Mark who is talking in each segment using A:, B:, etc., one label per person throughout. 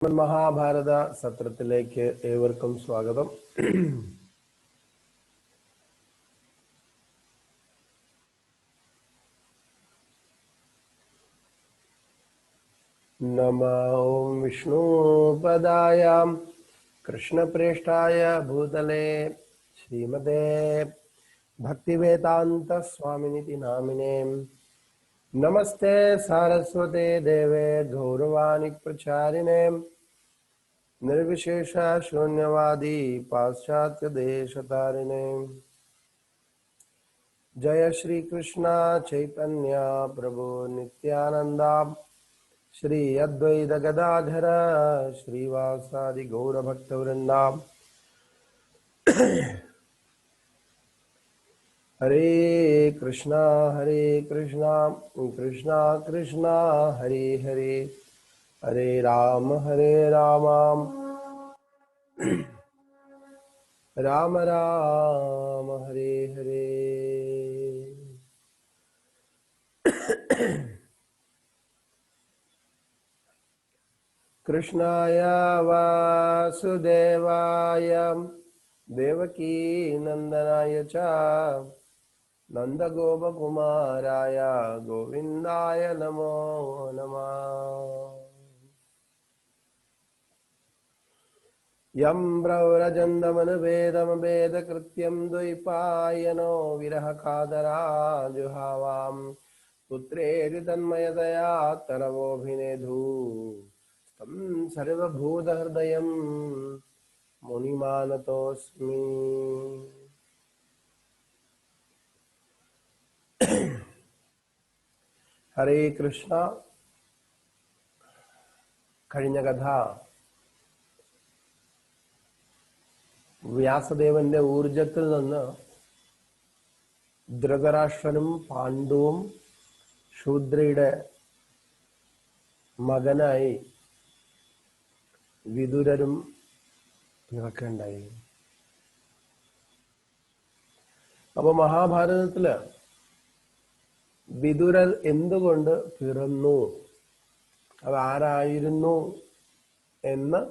A: മഹാഭാരത സത്രത്തിലേക്ക് ഏവർക്കും സ്വാഗതം. നമോ വിഷ്ണുപദായ കൃഷ്ണപ്രേഷ്ഠായ ഭൂതലേ ശ്രീമതേ ഭക്തിവേദാന്ത സ്വാമിനിതി നാമിനേ നമസ്തേ സാരസ്വതേ ദേവേ ഗൗരവാണി പ്രചാരിണേ നിർവിശേഷ ശൂന്യവാദി പാശ്ചാത്യ ദേശതാരിണേ. जय श्री कृष्ण चैतन्य प्रभु नित्यानंद श्री अद्वैत गदाधर श्रीवासादि गौर भक्त वृंदा. हरे कृष्णा कृष्णा कृष्णा हरे हरे, हरे राम राम राम हरे हरे. कृष्णाय वासुदेवाय देवकी नंदनाय च नंदगोपकुमाराय गोविंदाय नमो नमः. यं ब्रव्रजन्दमनुवेदमवेदकृत्यं द्वैपायनो विरहकातराजुहावां पुत्रेति तन्मयतया तरवोऽभिनेधु तं सर्वभूतहृदयं मुनिमानतोऽस्मि. हरे कृष्ण. കഴിഞ്ഞ കഥ വ്യാസദേവന്റെ ഊർജത്തിൽ നിന്ന് ധൃതരാഷ്ട്രനും പാണ്ഡുവും ശൂദ്രയുടെ മകനായി വിദുരരും പിറക്കേണ്ടായി. അപ്പൊ മഹാഭാരതത്തില് വിദുരർ എന്തുകൊണ്ട് പിറന്നു, അതാരായിരുന്നു എന്ന്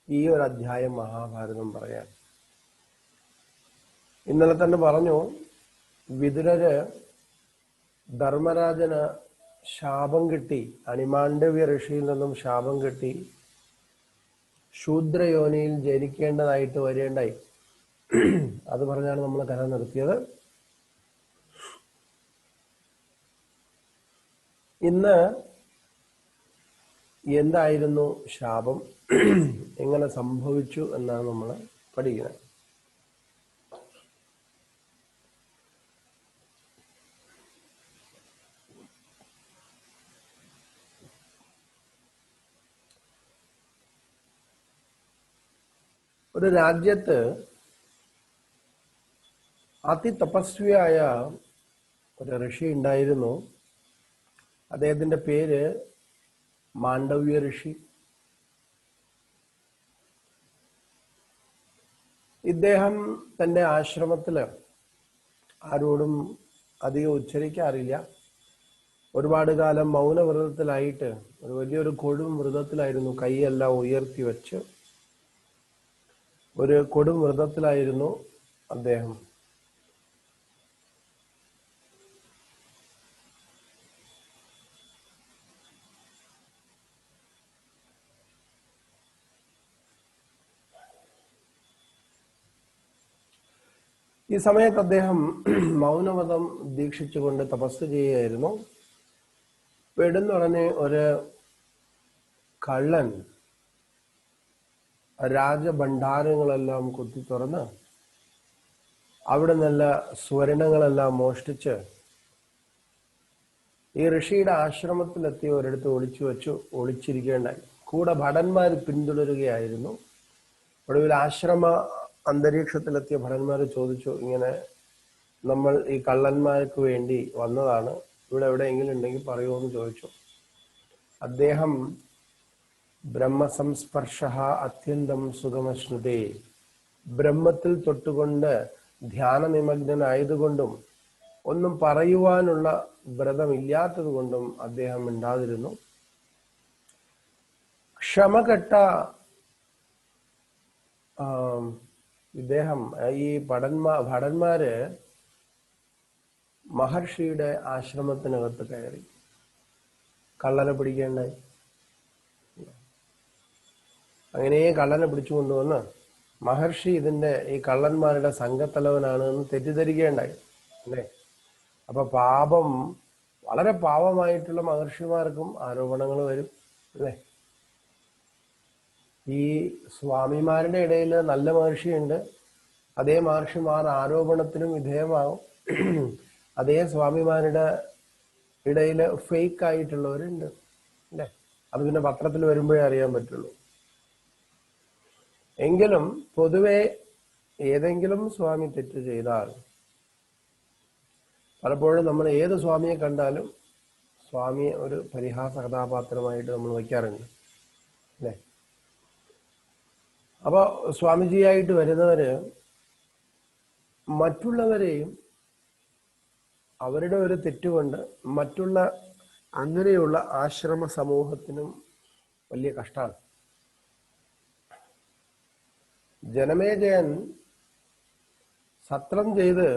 A: ഈ ഒരു അധ്യായം മഹാഭാരതം പറയാൻ. ഇന്നലെ തന്നെ പറഞ്ഞു, വിദുരര് ധർമ്മരാജന് ശാപം കിട്ടി, അണിമാണ്ഡവ്യ ഋഷിയിൽ നിന്നും ശാപം കിട്ടി ശൂദ്രയോനിയിൽ ജനിക്കേണ്ടതായിട്ട് വരേണ്ടായി. അത് പറഞ്ഞാണ് നമ്മൾ കഥ നിർത്തിയത്. ഇന്ന് എന്തായിരുന്നു ശാപം, എങ്ങനെ സംഭവിച്ചു എന്നാണ് നമ്മൾ പഠിക്കുന്നത്. ഒരു രാജ്യത്ത് അതിതപസ്വിയായ ഒരു ഋഷി ഉണ്ടായിരുന്നു. അദ്ദേഹത്തിന്റെ പേര് മാണ്ഡവ്യ ഋഷി. ഇദ്ദേഹം തന്റെ ആശ്രമത്തില് ആരോടും അധികം ഉച്ചരിക്കാറില്ല. ഒരുപാട് കാലം മൗനവ്രതത്തിലായിട്ട്, ഒരു വലിയൊരു കൊടും വ്രതത്തിലായിരുന്നു. കൈയെല്ലാം ഉയർത്തി വെച്ച് ഒരു കൊടും വ്രതത്തിലായിരുന്നു അദ്ദേഹം. ഈ സമയത്ത് അദ്ദേഹം മൗനവ്രതം ദീക്ഷിച്ചുകൊണ്ട് തപസ് ചെയ്യുകയായിരുന്നു. പെടുന്നുടനെ ഒരു കള്ളൻ രാജഭണ്ഡാരങ്ങളെല്ലാം കുത്തി തുറന്ന് അവിടെ നല്ല സ്വർണങ്ങളെല്ലാം മോഷ്ടിച്ച് ഈ ഋഷിയുടെ ആശ്രമത്തിലെത്തി ഒരിടത്ത് ഒളിച്ചിരിക്കേണ്ടായി. കൂടെ ഭടന്മാർ പിന്തുടരുകയായിരുന്നു. ഒടുവിൽ ആശ്രമ അന്തരീക്ഷത്തിലെത്തിയ ഭടന്മാർ ചോദിച്ചു, ഇങ്ങനെ നമ്മൾ ഈ കള്ളന്മാർക്ക് വേണ്ടി വന്നതാണ്, ഇവിടെ എവിടെയെങ്കിലും ഉണ്ടെങ്കിൽ പറയുമോ എന്ന് ചോദിച്ചു. അദ്ദേഹം ബ്രഹ്മസംസ്പർശ അത്യന്തം സുഖമശ്നുതേ, ബ്രഹ്മത്തിൽ തൊട്ടുകൊണ്ട് ധ്യാന നിമഗ്നനായതുകൊണ്ടും ഒന്നും പറയുവാനുള്ള വ്രതമില്ലാത്തത് കൊണ്ടും അദ്ദേഹം മിണ്ടാതിരുന്നു. ക്ഷമകെട്ട ഇദ്ദേഹം ഈ ഭടന്മാര് മഹർഷിയുടെ ആശ്രമത്തിനകത്ത് കയറി കള്ളനെ പിടിക്കേണ്ടായി. അങ്ങനെ കള്ളനെ പിടിച്ചു കൊണ്ടുവന്ന് മഹർഷി ഈ കള്ളന്മാരുടെ സംഘത്തലവനാണ് എന്ന് തെറ്റിദ്ധരിക്കേണ്ടായി അല്ലേ. അപ്പൊ വളരെ പാപമായിട്ടുള്ള മഹർഷിമാർക്കും ആരോപണങ്ങൾ വരും അല്ലേ. ഈ സ്വാമിമാരുടെ ഇടയിൽ നല്ല മഹർഷിയുണ്ട്, അതേ മഹർഷിമാർ ആരോപണത്തിനും വിധേയമാകും. അതേ സ്വാമിമാരുടെ ഇടയിൽ ഫേക്ക് ആയിട്ടുള്ളവരുണ്ട് അല്ലേ. അത് പിന്നെ പത്രത്തിൽ വരുമ്പോഴേ അറിയാൻ പറ്റുള്ളൂ. എങ്കിലും പൊതുവെ ഏതെങ്കിലും സ്വാമി തെറ്റ് ചെയ്താൽ പലപ്പോഴും നമ്മൾ ഏത് സ്വാമിയെ കണ്ടാലും സ്വാമിയെ ഒരു പരിഹാസ കഥാപാത്രമായിട്ട് നമ്മൾ വയ്ക്കാറുണ്ട് അല്ലേ. അപ്പൊ സ്വാമിജിയായിട്ട് വരുന്നവര് മറ്റുള്ളവരെയും അവരുടെ ഒരു തെറ്റുകൊണ്ട് മറ്റുള്ള അങ്ങനെയുള്ള ആശ്രമ സമൂഹത്തിനും വലിയ കഷ്ടമാണ്. ജനമേജയൻ സത്രം ചെയ്ത്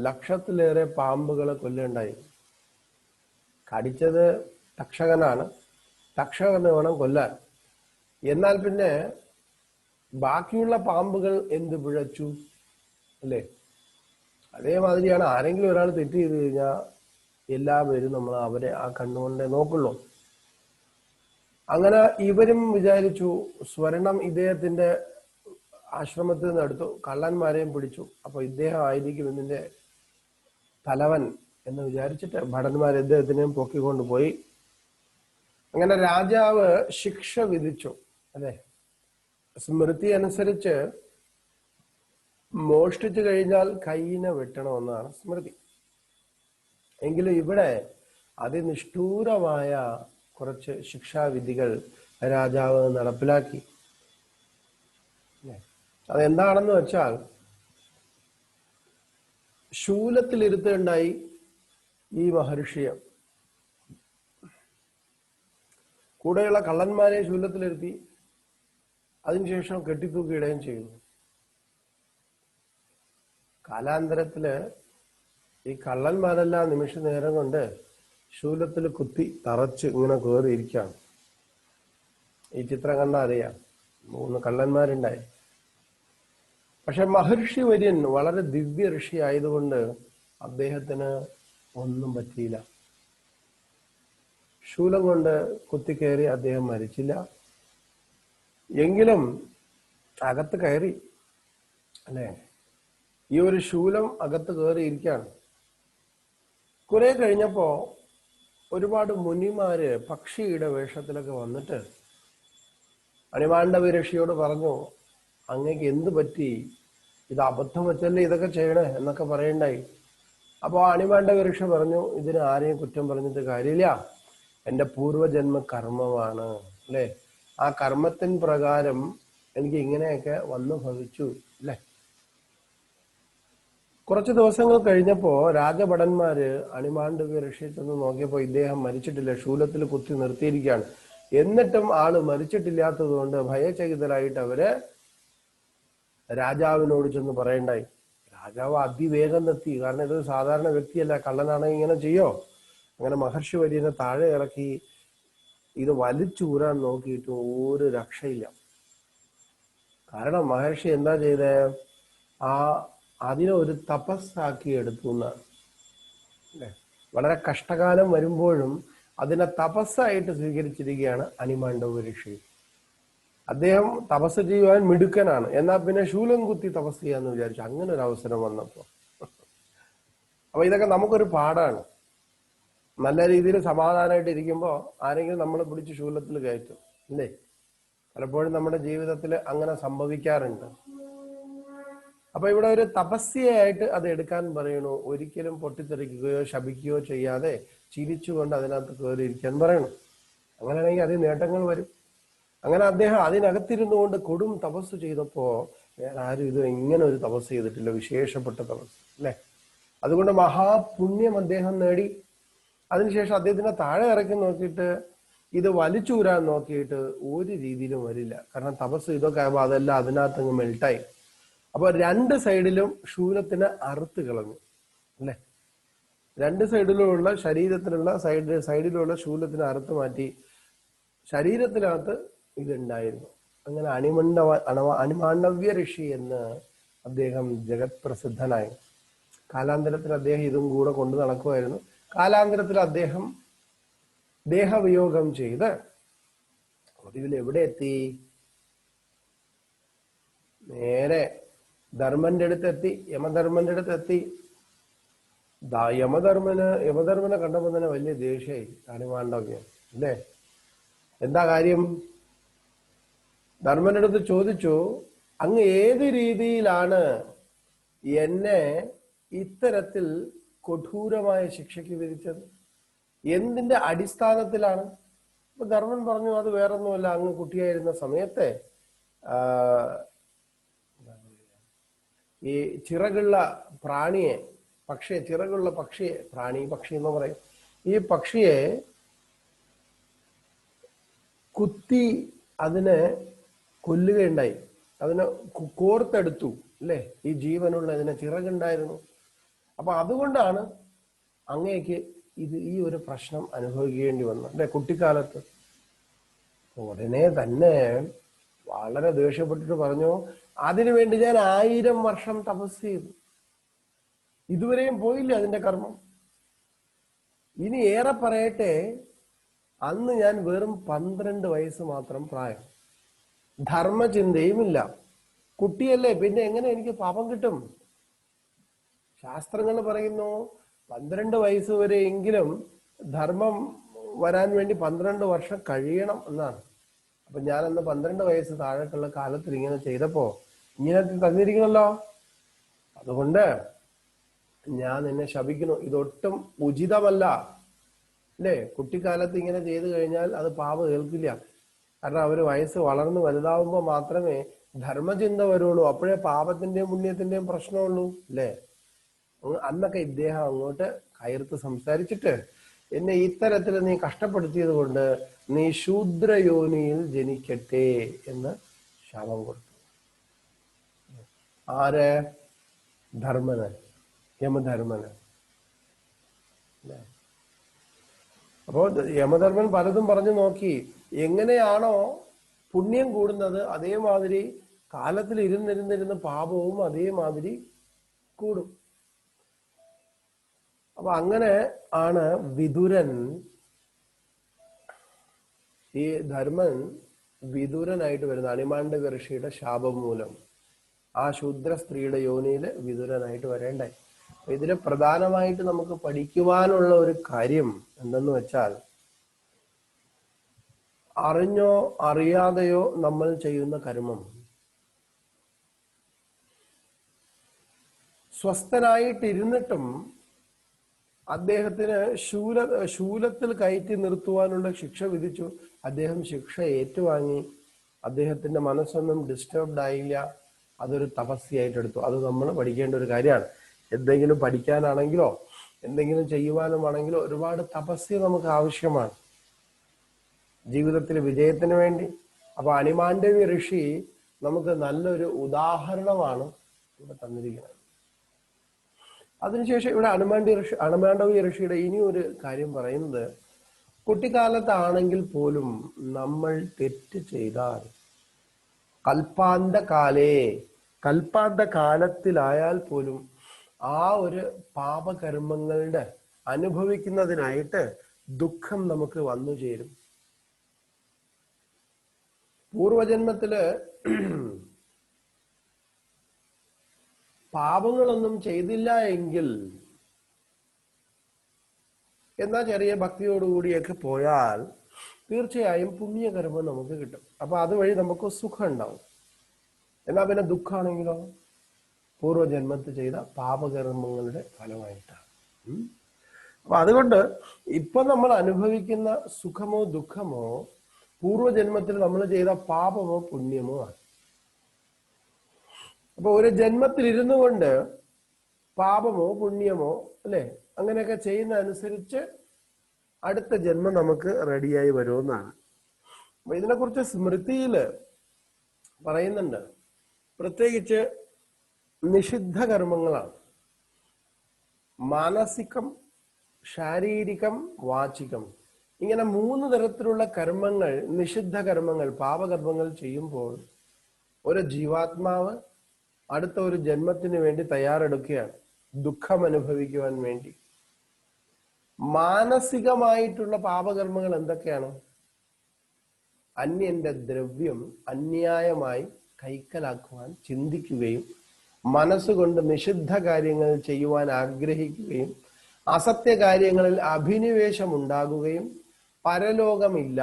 A: ലക്ഷത്തിലേറെ പാമ്പുകളെ കൊല്ലുണ്ടായി. കടിച്ചത് തക്ഷകനാണ്, തക്ഷകന് വേണം കൊല്ലാൻ. എന്നാൽ പിന്നെ ബാക്കിയുള്ള പാമ്പുകൾ എന്ത് പിഴച്ചു അല്ലേ. അതേമാതിരിയാണ് ആരെങ്കിലും ഒരാൾ തെറ്റ് ചെയ്ത് കഴിഞ്ഞാൽ എല്ലാവരും നമ്മൾ അവരെ ആ കണ്ണുകൊണ്ടേ നോക്കുള്ളൂ. അങ്ങനെ ഇവരും വിചാരിച്ചു സ്വർണം ഇദ്ദേഹത്തിന്റെ ആശ്രമത്തിൽ നിന്ന് എടുത്തു, കള്ളന്മാരെയും പിടിച്ചു. അപ്പൊ ഇദ്ദേഹം ആയിരിക്കും ഇതിന്റെ തലവൻ എന്ന് വിചാരിച്ചിട്ട് ഭടന്മാർ ഇദ്ദേഹത്തിനെയും പൊക്കിക്കൊണ്ടുപോയി. അങ്ങനെ രാജാവ് ശിക്ഷ വിധിച്ചു അല്ലെ. സ്മൃതി അനുസരിച്ച് മോഷ്ടിച്ചു കഴിഞ്ഞാൽ കൈയിനെ വെട്ടണമെന്നാണ് സ്മൃതി. എങ്കിലും ഇവിടെ അതിനിഷ്ഠൂരമായ കുറച്ച് ശിക്ഷാവിധികൾ രാജാവ് നടപ്പിലാക്കി. അതെന്താണെന്ന് വെച്ചാൽ ശൂലത്തിലിരുത്തുണ്ടായി ഈ മഹർഷിയെ. കൂടെയുള്ള കള്ളന്മാരെ ശൂലത്തിലിരുത്തി അതിനുശേഷം കെട്ടിത്തൂക്കിയിടുകയും ചെയ്യുന്നു. കാലാന്തരത്തില് ഈ കള്ളന്മാരെല്ലാം നിമിഷ നേരം കൊണ്ട് ശൂലത്തിൽ കുത്തി തറച്ച് ഇങ്ങനെ കയറിയിരിക്കുകയാണ്. ഈ ചിത്രം കണ്ടാൽ അറിയാം, 3 കള്ളന്മാരുണ്ടായി. പക്ഷെ മഹർഷി വര്യൻ വളരെ ദിവ്യ ഋഷി ആയതുകൊണ്ട് അദ്ദേഹത്തിന് ഒന്നും പറ്റിയില്ല. ശൂലം കൊണ്ട് കുത്തിക്കയറി അദ്ദേഹം മരിച്ചില്ല. എങ്കിലും അകത്ത് കയറി അല്ലെ. ഈ ഒരു ശൂലം അകത്ത് കയറിയിരിക്കുകയാണ്. കുറെ കഴിഞ്ഞപ്പോ ഒരുപാട് മുനിമാര് പക്ഷിയുടെ വേഷത്തിലൊക്കെ വന്നിട്ട് അണിമാണ്ഡവ ഋഷിയോട് പറഞ്ഞു, അങ്ങേക്ക് എന്ത് പറ്റി, ഇത് അബദ്ധം വെച്ചല്ലേ ഇതൊക്കെ ചെയ്യണേ എന്നൊക്കെ പറയണ്ടായി. അപ്പൊ അണിമാണ്ഡവ ഋഷി പറഞ്ഞു, ഇതിന് ആരെയും കുറ്റം പറഞ്ഞിട്ട് കാര്യമില്ല, എന്റെ പൂർവജന്മ കർമ്മമാണ് അല്ലെ. ആ കർമ്മത്തിൻ പ്രകാരം എനിക്ക് ഇങ്ങനെയൊക്കെ വന്നു ഭവിച്ചു അല്ലെ. കുറച്ച് ദിവസങ്ങൾ കഴിഞ്ഞപ്പോ രാജഭടന്മാര് അണിമാണ്ഡവ ഋഷിയെ ചെന്ന് നോക്കിയപ്പോ ഇദ്ദേഹം മരിച്ചിട്ടില്ല, ശൂലത്തിൽ കുത്തി നിർത്തിയിരിക്കുകയാണ്. എന്നിട്ടും ആള് മരിച്ചിട്ടില്ലാത്തത് കൊണ്ട് ഭയചകിതരായിട്ട് അവര് രാജാവിനോട് ചെന്ന് പറയണ്ടായി. രാജാവ് അതിവേഗം എത്തി, കാരണം ഇതൊരു സാധാരണ വ്യക്തിയല്ല, കള്ളനാണെങ്കിൽ ഇങ്ങനെ ചെയ്യോ. അങ്ങനെ മഹർഷി വര്യനെ താഴെ ഇറക്കി ഇത് വലിച്ചൂരാൻ നോക്കിയിട്ട് ഒരു രക്ഷയില്ല. കാരണം മഹർഷി എന്താ ചെയ്തേ, അതിനെ ഒരു തപസ്സാക്കി എടുത്തു എന്നാണ് അല്ലെ. വളരെ കഷ്ടകാലം വരുമ്പോഴും അതിനെ തപസ്സായിട്ട് സ്വീകരിച്ചിരിക്കുകയാണ് അണിമാണ്ഡവ ഋഷി. അദ്ദേഹം തപസ് ചെയ്യുവാൻ മിടുക്കനാണ്, എന്നാൽ പിന്നെ ശൂലം കുത്തി തപസ് ചെയ്യാന്ന് വിചാരിച്ചു. അങ്ങനെ ഒരു അവസരം വന്നപ്പോ അപ്പൊ ഇതൊക്കെ നമുക്കൊരു പാഠാണ്. നല്ല രീതിയിൽ സമാധാനമായിട്ട് ഇരിക്കുമ്പോ ആരെങ്കിലും നമ്മളെ പിടിച്ച് ശൂലത്തിൽ കയറ്റും അല്ലേ. പലപ്പോഴും നമ്മുടെ ജീവിതത്തിൽ അങ്ങനെ സംഭവിക്കാറുണ്ട്. അപ്പൊ ഇവിടെ ഒരു തപസ്യയായിട്ട് അത് എടുക്കാൻ പറയണു. ഒരിക്കലും പൊട്ടിത്തെറിക്കുകയോ ശപിക്കുകയോ ചെയ്യാതെ ചിരിച്ചുകൊണ്ട് അതിനകത്ത് കയറിയിരിക്കാൻ പറയണം. അങ്ങനെയാണെങ്കിൽ അതിൽ നേട്ടങ്ങൾ വരും. അങ്ങനെ അദ്ദേഹം അതിനകത്തിരുന്നു കൊണ്ട് കൊടും തപസ് ചെയ്തപ്പോ വേറെ ആരും ഇത് ഇങ്ങനെ ഒരു തപസ് ചെയ്തിട്ടില്ല, വിശേഷപ്പെട്ട തപസ് അല്ലെ. അതുകൊണ്ട് മഹാപുണ്യം അദ്ദേഹം നേടി. അതിനുശേഷം അദ്ദേഹത്തിനെ താഴെ ഇറക്കി നോക്കിയിട്ട് ഇത് വലിച്ചൂരാൻ നോക്കിയിട്ട് ഒരു രീതിയിലും വരില്ല. കാരണം തപസ് ഇതൊക്കെ ആകുമ്പോൾ അതെല്ലാം അതിനകത്തങ്ങ് മെൽട്ടായി. അപ്പൊ രണ്ട് സൈഡിലും ശൂലത്തിന് അറുത്ത് കളഞ്ഞു അല്ലെ. രണ്ട് സൈഡിലുള്ള ശരീരത്തിലുള്ള സൈഡിലുള്ള ശൂലത്തിന് അറുത്ത് മാറ്റി. ശരീരത്തിനകത്ത് ഇതുണ്ടായിരുന്നു. അങ്ങനെ അണിമാണ്ഡവ്യ ഋഷി എന്ന് അദ്ദേഹം ജഗത് പ്രസിദ്ധനായി. കാലാന്തരത്തിൽ അദ്ദേഹം ഇതും കൂടെ കൊണ്ടു നടക്കുമായിരുന്നു. കാലാന്തരത്തിൽ അദ്ദേഹം ദേഹവിയോഗം ചെയ്ത് ഒടുവിൽ എവിടെ എത്തി? നേരെ ധർമ്മന്റെ അടുത്തെത്തി, യമധർമ്മന്റെ അടുത്തെത്തി. യമധർമ്മനെ കണ്ടപ്പോ തന്നെ വലിയ ദേഷ്യായി അണിമാണ്ഡവ്യൻ അല്ലേ. എന്താ കാര്യം? ധർമ്മന്റെ അടുത്ത് ചോദിച്ചു, അങ്ങ് ഏത് രീതിയിലാണ് എന്നെ ഇത്തരത്തിൽ കൊടൂരമായ ശിക്ഷയ്ക്ക് വിധിച്ചത്? എന്തിന്റെ അടിസ്ഥാനത്തിലാണ്? അപ്പൊ ധർമ്മൻ പറഞ്ഞു, അത് വേറൊന്നുമല്ല, അങ്ങ് കുട്ടിയായിരുന്ന സമയത്തെ ഈ ചിറകുള്ള പ്രാണിയെ, ചിറകുള്ള പക്ഷിയെ, പക്ഷി എന്ന് പറയും, ഈ പക്ഷിയെ കുത്തി അതിനെ കൊല്ലുകയുണ്ടായി. അതിനെ കോർത്തെടുത്തു അല്ലെ. ഈ ജീവനുള്ള ഇതിനെ ചിറകുണ്ടായിരുന്നു. അപ്പൊ അതുകൊണ്ടാണ് അങ്ങേക്ക് ഈ ഒരു പ്രശ്നം അനുഭവിക്കേണ്ടി വന്നു അല്ലെ കുട്ടിക്കാലത്ത്. ഉടനെ തന്നെ വളരെ ദേഷ്യപ്പെട്ടിട്ട് പറഞ്ഞു, അതിനുവേണ്ടി ഞാൻ 1000 വർഷം തപസ് ചെയ്തു, ഇതുവരെയും പോയില്ല അതിന്റെ കർമ്മം. ഇനി ഏറെ പറയട്ടെ, അന്ന് ഞാൻ വെറും 12 വയസ്സ് മാത്രം പ്രായം, ധർമ്മചിന്തയുമില്ല, കുട്ടിയല്ലേ, പിന്നെ എങ്ങനെ എനിക്ക് പാപം കിട്ടും? ശാസ്ത്രങ്ങൾ പറയുന്നു 12 വയസ്സ് വരെയെങ്കിലും ധർമ്മം വരാൻ വേണ്ടി 12 വർഷം കഴിയണം എന്നാണ്. അപ്പൊ ഞാനന്ന് 12 വയസ്സ് താഴേക്കുള്ള കാലത്തിൽ ഇങ്ങനെ ചെയ്തപ്പോ ഇങ്ങനെ തന്നിരിക്കണല്ലോ, അതുകൊണ്ട് ഞാൻ നിന്നെ ശപിക്കുന്നു, ഇതൊട്ടും ഉചിതമല്ല അല്ലേ. കുട്ടിക്കാലത്ത് ഇങ്ങനെ ചെയ്തു കഴിഞ്ഞാൽ അത് പാപം കേൾക്കില്ല. കാരണം അവര് വയസ്സ് വളർന്ന് വലുതാവുമ്പോ മാത്രമേ ധർമ്മചിന്ത വരുള്ളൂ. അപ്പോഴേ പാപത്തിന്റെയും പുണ്യത്തിന്റെയും പ്രശ്നമുള്ളൂ അല്ലേ. അന്നൊക്കെ ഇദ്ദേഹം അങ്ങോട്ട് കയർത്ത് സംസാരിച്ചിട്ട്, എന്നെ ഇത്തരത്തിൽ നീ കഷ്ടപ്പെടുത്തിയത് കൊണ്ട് നീ ശൂദ്രയോനിയിൽ ജനിക്കട്ടെ എന്ന് ശാപം കൊടുത്തു. ആര്? ധർമ്മന്, യമധർമ്മന്. അപ്പോ യമധർമ്മൻ പലതും പറഞ്ഞു നോക്കി. എങ്ങനെയാണോ പുണ്യം കൂടുന്നത് അതേമാതിരി കാലത്തിൽ ഇരുന്നിരുന്നിരുന്ന പാപവും അതേമാതിരി കൂടും. അപ്പൊ അങ്ങനെ ആണ് വിദുരൻ, ഈ ധർമ്മൻ വിദുരനായിട്ട് വരുന്നത്. അണിമാണ്ഡവ്യ ഋഷിയുടെ ശാപം മൂലം ആ ശൂദ്ര സ്ത്രീയുടെ യോനിയില് വിദുരനായിട്ട് വരേണ്ടായി. ഇതില് പ്രധാനമായിട്ട് നമുക്ക് പഠിക്കുവാനുള്ള ഒരു കാര്യം എന്തെന്ന് വെച്ചാൽ, അറിഞ്ഞോ അറിയാതെയോ നമ്മൾ ചെയ്യുന്ന കർമ്മം സ്വസ്ഥനായിട്ടിരുന്നിട്ടും അദ്ദേഹത്തിന് ശൂലത്തിൽ കയറ്റി നിർത്തുവാനുള്ള ശിക്ഷ വിധിച്ചു. അദ്ദേഹം ശിക്ഷ ഏറ്റുവാങ്ങി. അദ്ദേഹത്തിന്റെ മനസ്സൊന്നും ഡിസ്റ്റർബ്ഡ് ആയില്ല. അതൊരു തപസ്യായിട്ട് എടുത്തു. അത് നമ്മൾ പഠിക്കേണ്ട ഒരു കാര്യമാണ്. എന്തെങ്കിലും പഠിക്കാനാണെങ്കിലോ എന്തെങ്കിലും ചെയ്യുവാനുമാണെങ്കിലോ ഒരുപാട് തപസ്യ നമുക്ക് ആവശ്യമാണ് ജീവിതത്തിൽ വിജയത്തിന് വേണ്ടി. അപ്പൊ അണിമാണ്ഡവ്യ ഋഷി നമുക്ക് നല്ലൊരു ഉദാഹരണമാണ് ഇവിടെ തന്നിരിക്കുന്നത്. അതിനുശേഷം ഇവിടെ അണിമാണ്ഡവ്യ ഋഷിയുടെ ഇനി ഒരു കാര്യം പറയുന്നത്, കുട്ടിക്കാലത്താണെങ്കിൽ പോലും നമ്മൾ തെറ്റ് ചെയ്താൽ കൽപ്പാന്ത കാലത്തിലായാൽ പോലും ആ ഒരു പാപകർമ്മങ്ങളുടെ അനുഭവിക്കുന്നതിനായിട്ട് ദുഃഖം നമുക്ക് വന്നു ചേരും. പൂർവജന്മത്തില് പാപങ്ങളൊന്നും ചെയ്തില്ല എങ്കിൽ, എന്നാ ചെറിയ ഭക്തിയോടുകൂടിയൊക്കെ പോയാൽ തീർച്ചയായും പുണ്യകർമ്മം നമുക്ക് കിട്ടും. അപ്പൊ അതുവഴി നമുക്ക് സുഖം ഉണ്ടാവും. എന്നാ പിന്നെ ദുഃഖമാണെങ്കിലോ പൂർവജന്മത്തിൽ ചെയ്ത പാപകർമ്മങ്ങളുടെ ഫലമായിട്ടാണ്. അപ്പൊ അതുകൊണ്ട് ഇപ്പൊ നമ്മൾ അനുഭവിക്കുന്ന സുഖമോ ദുഃഖമോ പൂർവജന്മത്തിൽ നമ്മൾ ചെയ്ത പാപമോ പുണ്യമോ ആണ്. അപ്പൊ ഒരു ജന്മത്തിൽ ഇരുന്നു കൊണ്ട് പാപമോ പുണ്യമോ അല്ലെ അങ്ങനെയൊക്കെ ചെയ്യുന്ന അനുസരിച്ച് അടുത്ത ജന്മം നമുക്ക് റെഡിയായി വരുമെന്നാണ്. അപ്പൊ ഇതിനെക്കുറിച്ച് സ്മൃതിയില് പറയുന്നുണ്ട്. പ്രത്യേകിച്ച് നിഷിദ്ധ കർമ്മങ്ങളാണ്. മാനസികം, ശാരീരികം, വാചികം, ഇങ്ങനെ 3 തരത്തിലുള്ള കർമ്മങ്ങൾ, നിഷിദ്ധ കർമ്മങ്ങൾ, പാപകർമ്മങ്ങൾ ചെയ്യുമ്പോൾ ഒരു ജീവാത്മാവ് അടുത്ത ഒരു ജന്മത്തിന് വേണ്ടി തയ്യാറെടുക്കുകയാണ്, ദുഃഖം അനുഭവിക്കുവാൻ വേണ്ടി. മാനസികമായിട്ടുള്ള പാപകർമ്മങ്ങൾ എന്തൊക്കെയാണ്? അന്യന്റെ ദ്രവ്യം അന്യായമായി കൈക്കലാക്കുവാൻ ചിന്തിക്കുകയും മനസ്സുകൊണ്ട് നിഷിദ്ധ കാര്യങ്ങൾ ചെയ്യുവാൻ ആഗ്രഹിക്കുകയും അസത്യ കാര്യങ്ങളിൽ അഭിനിവേശം ഉണ്ടാകുകയും പരലോകമില്ല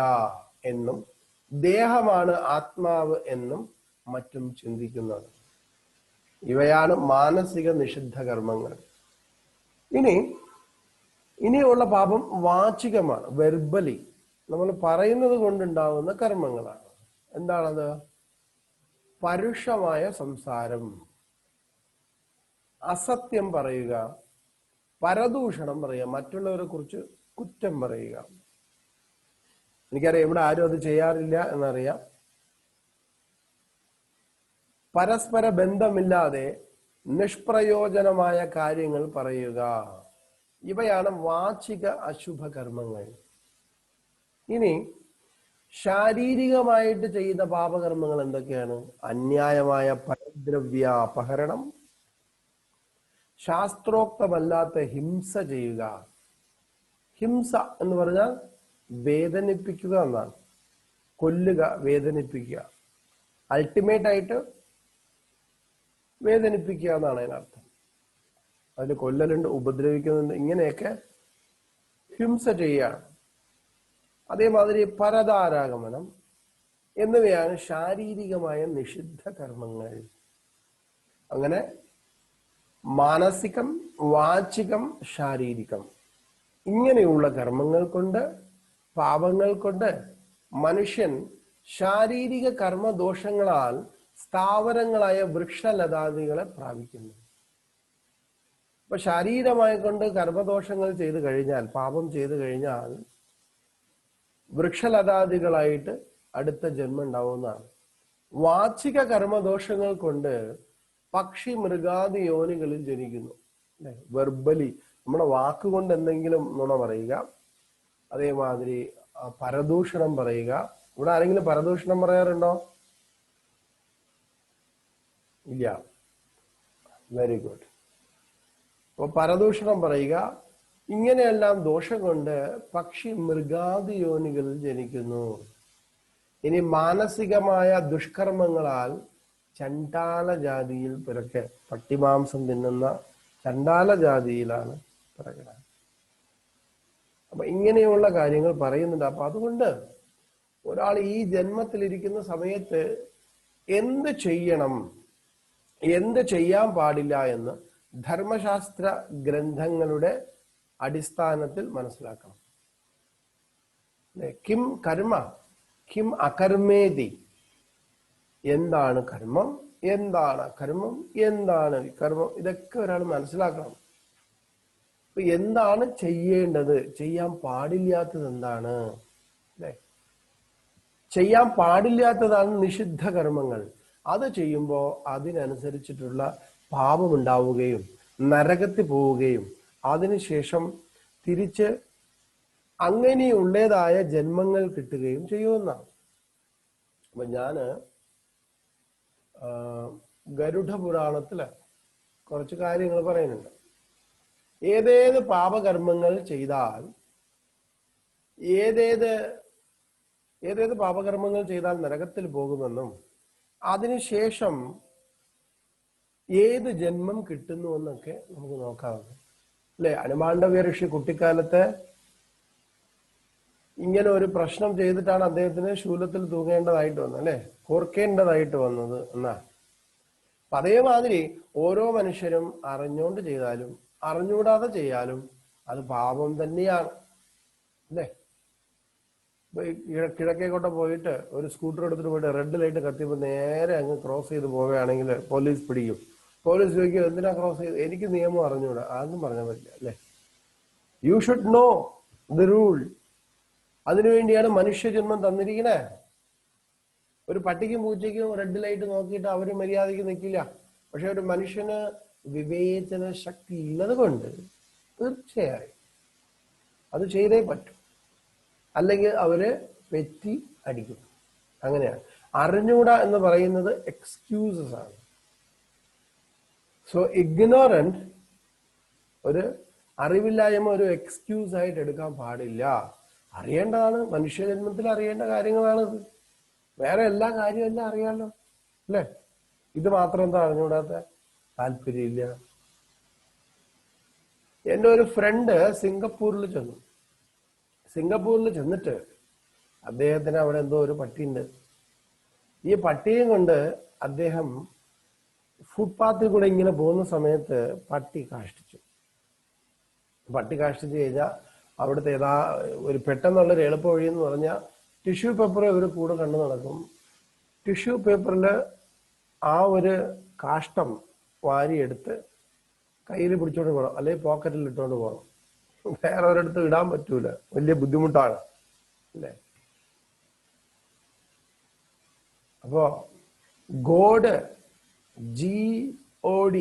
A: എന്നും ദേഹമാണ് ആത്മാവ് എന്നും മറ്റും ചിന്തിക്കുന്നത്. ഇവയാണ് മാനസിക നിഷിദ്ധ കർമ്മങ്ങൾ. ഇനിയുള്ള പാപം വാചികമാണ്, വെർബലി, നമ്മൾ പറയുന്നത് കൊണ്ടുണ്ടാവുന്ന കർമ്മങ്ങളാണ്. എന്താണത്? പരുഷമായ സംസാരം, അസത്യം പറയുക, പരദൂഷണം പറയുക, മറ്റുള്ളവരെ കുറിച്ച് കുറ്റം പറയുക. എനിക്കറിയാം ഇവിടെ ആരും അത് ചെയ്യാറില്ല എന്നറിയാം. പരസ്പര ബന്ധമില്ലാതെ നിഷ്പ്രയോജനമായ കാര്യങ്ങൾ പറയുക, ഇവയാണ് വാചിക അശുഭ കർമ്മങ്ങൾ. ഇനി ശാരീരികമായിട്ട് ചെയ്യുന്ന പാപകർമ്മങ്ങൾ എന്തൊക്കെയാണ്? അന്യായമായ പരദ്രവ്യ അപഹരണം, ശാസ്ത്രോക്തമല്ലാത്ത ഹിംസ ചെയ്യുക. ഹിംസ എന്ന് പറഞ്ഞാൽ വേദനിപ്പിക്കുക എന്നാണ്. കൊല്ലുക, വേദനിപ്പിക്കുക, അൾട്ടിമേറ്റ് ആയിട്ട് വേദനിപ്പിക്കുക എന്നാണ് അതിനർത്ഥം. അതിന് കൊല്ലലുണ്ട്, ഉപദ്രവിക്കുന്നുണ്ട്, ഇങ്ങനെയൊക്കെ ഹിംസ ചെയ്യുകയാണ്. അതേമാതിരി പരതാരാഗമനം എന്നിവയാണ് ശാരീരികമായ നിഷിദ്ധ കർമ്മങ്ങൾ. അങ്ങനെ മാനസികം, വാചികം, ശാരീരികം, ഇങ്ങനെയുള്ള കർമ്മങ്ങൾ കൊണ്ട്, പാപങ്ങൾ കൊണ്ട് മനുഷ്യൻ ശാരീരിക കർമ്മദോഷങ്ങളാൽ സ്ഥാവരങ്ങളായ വൃക്ഷലതാദികളെ പ്രാപിക്കുന്നു. അപ്പൊ ശാരീരമായി കൊണ്ട് കർമ്മദോഷങ്ങൾ ചെയ്തു കഴിഞ്ഞാൽ, പാപം ചെയ്തു കഴിഞ്ഞാൽ വൃക്ഷലതാദികളായിട്ട് അടുത്ത ജന്മം ഉണ്ടാവുന്നതാണ്. വാചിക കർമ്മദോഷങ്ങൾ കൊണ്ട് പക്ഷി മൃഗാദി യോനികളിൽ ജനിക്കുന്നു. അല്ലെ? വെർബലി, നമ്മുടെ വാക്കുകൊണ്ട് എന്തെങ്കിലും നുണ പറയുക, അതേമാതിരി പരദൂഷണം പറയുക. ഇവിടെ ആരെങ്കിലും പരദൂഷണം പറയാറുണ്ടോ? ഇല്ല. Very good. അപ്പൊ പരദൂഷണം പറയുക, ഇങ്ങനെയെല്ലാം ദോഷം കൊണ്ട് പക്ഷി മൃഗാദി യോനികളിൽ ജനിക്കുന്നു. ഇനി മാനസികമായ ദുഷ്കർമ്മങ്ങളാൽ ചണ്ടാല ജാതിയിൽ പിറക്കെ, പട്ടിമാംസം തിന്നുന്ന ചണ്ടാല ജാതിയിലാണ് പിറകെ. അപ്പൊ ഇങ്ങനെയുള്ള കാര്യങ്ങൾ പറയുന്നുണ്ട്. അപ്പൊ അതുകൊണ്ട് ഒരാൾ ഈ ജന്മത്തിലിരിക്കുന്ന സമയത്ത് എന്ത് ചെയ്യണം, എന്ത് ചെയ്യാൻ പാടില്ല എന്ന് ധർമ്മശാസ്ത്ര ഗ്രന്ഥങ്ങളുടെ അടിസ്ഥാനത്തിൽ മനസ്സിലാക്കണം. കിം കർമ്മ കിം അകർമ്മേതി, എന്താണ് കർമ്മം, എന്താണ് അകർമ്മം, എന്താണ് കർമ്മം, ഇതൊക്കെ ഒരാൾ മനസ്സിലാക്കണം. അപ്പൊ എന്താണ് ചെയ്യേണ്ടത്, ചെയ്യാൻ പാടില്ലാത്തത് എന്താണ്, അല്ലെ? ചെയ്യാൻ പാടില്ലാത്തതാണ് നിഷിദ്ധ കർമ്മങ്ങൾ. അത് ചെയ്യുമ്പോൾ അതിനനുസരിച്ചിട്ടുള്ള പാപമുണ്ടാവുകയും നരകത്തിൽ പോവുകയും അതിനുശേഷം തിരിച്ച് അങ്ങനെയുള്ളതായ ജന്മങ്ങൾ കിട്ടുകയും ചെയ്യുമെന്നാണ്. അപ്പൊ ഞാന് ഗരുഡ പുരാണത്തില് കുറച്ച് കാര്യങ്ങൾ പറയുന്നുണ്ട്. ഏതേത് പാപകർമ്മങ്ങൾ ചെയ്താൽ, ഏതേത് പാപകർമ്മങ്ങൾ ചെയ്താൽ നരകത്തിൽ പോകുമെന്നും അതിനുശേഷം ഏത് ജന്മം കിട്ടുന്നുവെന്നൊക്കെ നമുക്ക് നോക്കാവുന്നു. അല്ലെ? ഹനുമാണ്ഡവ്യ ഋഷി കുട്ടിക്കാലത്ത് ഇങ്ങനെ ഒരു പ്രശ്നം ചെയ്തിട്ടാണ് അദ്ദേഹത്തിന് ശൂലത്തിൽ തൂങ്ങേണ്ടതായിട്ട് വന്നത്, അല്ലെ? കോർക്കേണ്ടതായിട്ട് വന്നത് എന്നാ. അപ്പൊ അതേമാതിരി ഓരോ മനുഷ്യരും അറിഞ്ഞുകൊണ്ട് ചെയ്താലും അറിഞ്ഞുകൂടാതെ ചെയ്യാലും അത് പാപം തന്നെയാണ്, അല്ലേ? കിഴക്കേക്കോട്ടെ പോയിട്ട് ഒരു സ്കൂട്ടർ എടുത്തിട്ട് പോയിട്ട് റെഡ് ലൈറ്റ് കത്തിയപ്പോൾ നേരെ അങ്ങ് ക്രോസ് ചെയ്ത് പോവുകയാണെങ്കിൽ പോലീസ് പിടിക്കും. പോലീസ് ചോദിക്കും, എന്തിനാ ക്രോസ് ചെയ്ത്? എനിക്ക് നിയമം അറിഞ്ഞുകൂടാ. അതൊന്നും പറഞ്ഞാൽ പറ്റില്ല, അല്ലേ? You should know the rule. അതിനുവേണ്ടിയാണ് മനുഷ്യജന്മം തന്നിരിക്കണേ. ഒരു പട്ടിക്കും പൂച്ചയ്ക്കും റെഡ് ലൈറ്റ് നോക്കിയിട്ട് അവര് മര്യാദയ്ക്ക് നിൽക്കില്ല. പക്ഷെ ഒരു മനുഷ്യന് വിവേചന ശക്തി ഉള്ളത് കൊണ്ട് തീർച്ചയായും അത് ചെയ്തേ പറ്റും, അല്ലെങ്കിൽ അവര് പെറ്റി അടിക്കും. അങ്ങനെയാണ്. അറിഞ്ഞൂടാ എന്ന് പറയുന്നത് എക്സ്ക്യൂസസ് ആണ്. സോ ഇഗ്നോറന്റ് ഒരു അറിവില്ലായ്മ ഒരു എക്സ്ക്യൂസ് ആയിട്ട് എടുക്കാൻ പാടില്ല. അറിയേണ്ടതാണ്, മനുഷ്യജന്മത്തിൽ അറിയേണ്ട കാര്യങ്ങളാണിത്. വേറെ എല്ലാ കാര്യവും എല്ലാം അറിയാമല്ലോ അല്ലേ? ഇത് മാത്രം എന്താ അറിഞ്ഞുകൂടാത്ത? താല്പര്യമില്ല. എൻ്റെ ഒരു ഫ്രണ്ട് സിംഗപ്പൂരിൽ ചെന്നിട്ട് അദ്ദേഹത്തിന് അവിടെ എന്തോ ഒരു പട്ടിയുണ്ട്. ഈ പട്ടിയും കൊണ്ട് അദ്ദേഹം ഫുട്പാത്തിൽ കൂടെ ഇങ്ങനെ പോകുന്ന സമയത്ത് പട്ടി കാഷ്ടിച്ചു കഴിഞ്ഞാൽ അവിടുത്തെ ഒരു പെട്ടെന്നുള്ളൊരു എളുപ്പ വഴി എന്ന് പറഞ്ഞാൽ ടിഷ്യൂ പേപ്പർ ഇവർ കൂടെ കണ്ടു നടക്കും. ടിഷ്യൂ പേപ്പറിൽ ആ ഒരു കാഷ്ടം വാരിയെടുത്ത് കയ്യിൽ പിടിച്ചോണ്ട് പോകണം, അല്ലെങ്കിൽ പോക്കറ്റിൽ ഇട്ടുകൊണ്ട് പോകണം. വേറെ ഒരിടത്ത് ഇടാൻ പറ്റൂല, വലിയ ബുദ്ധിമുട്ടാണ് അല്ലേ? അപ്പോ ഗോഡ്, GOD,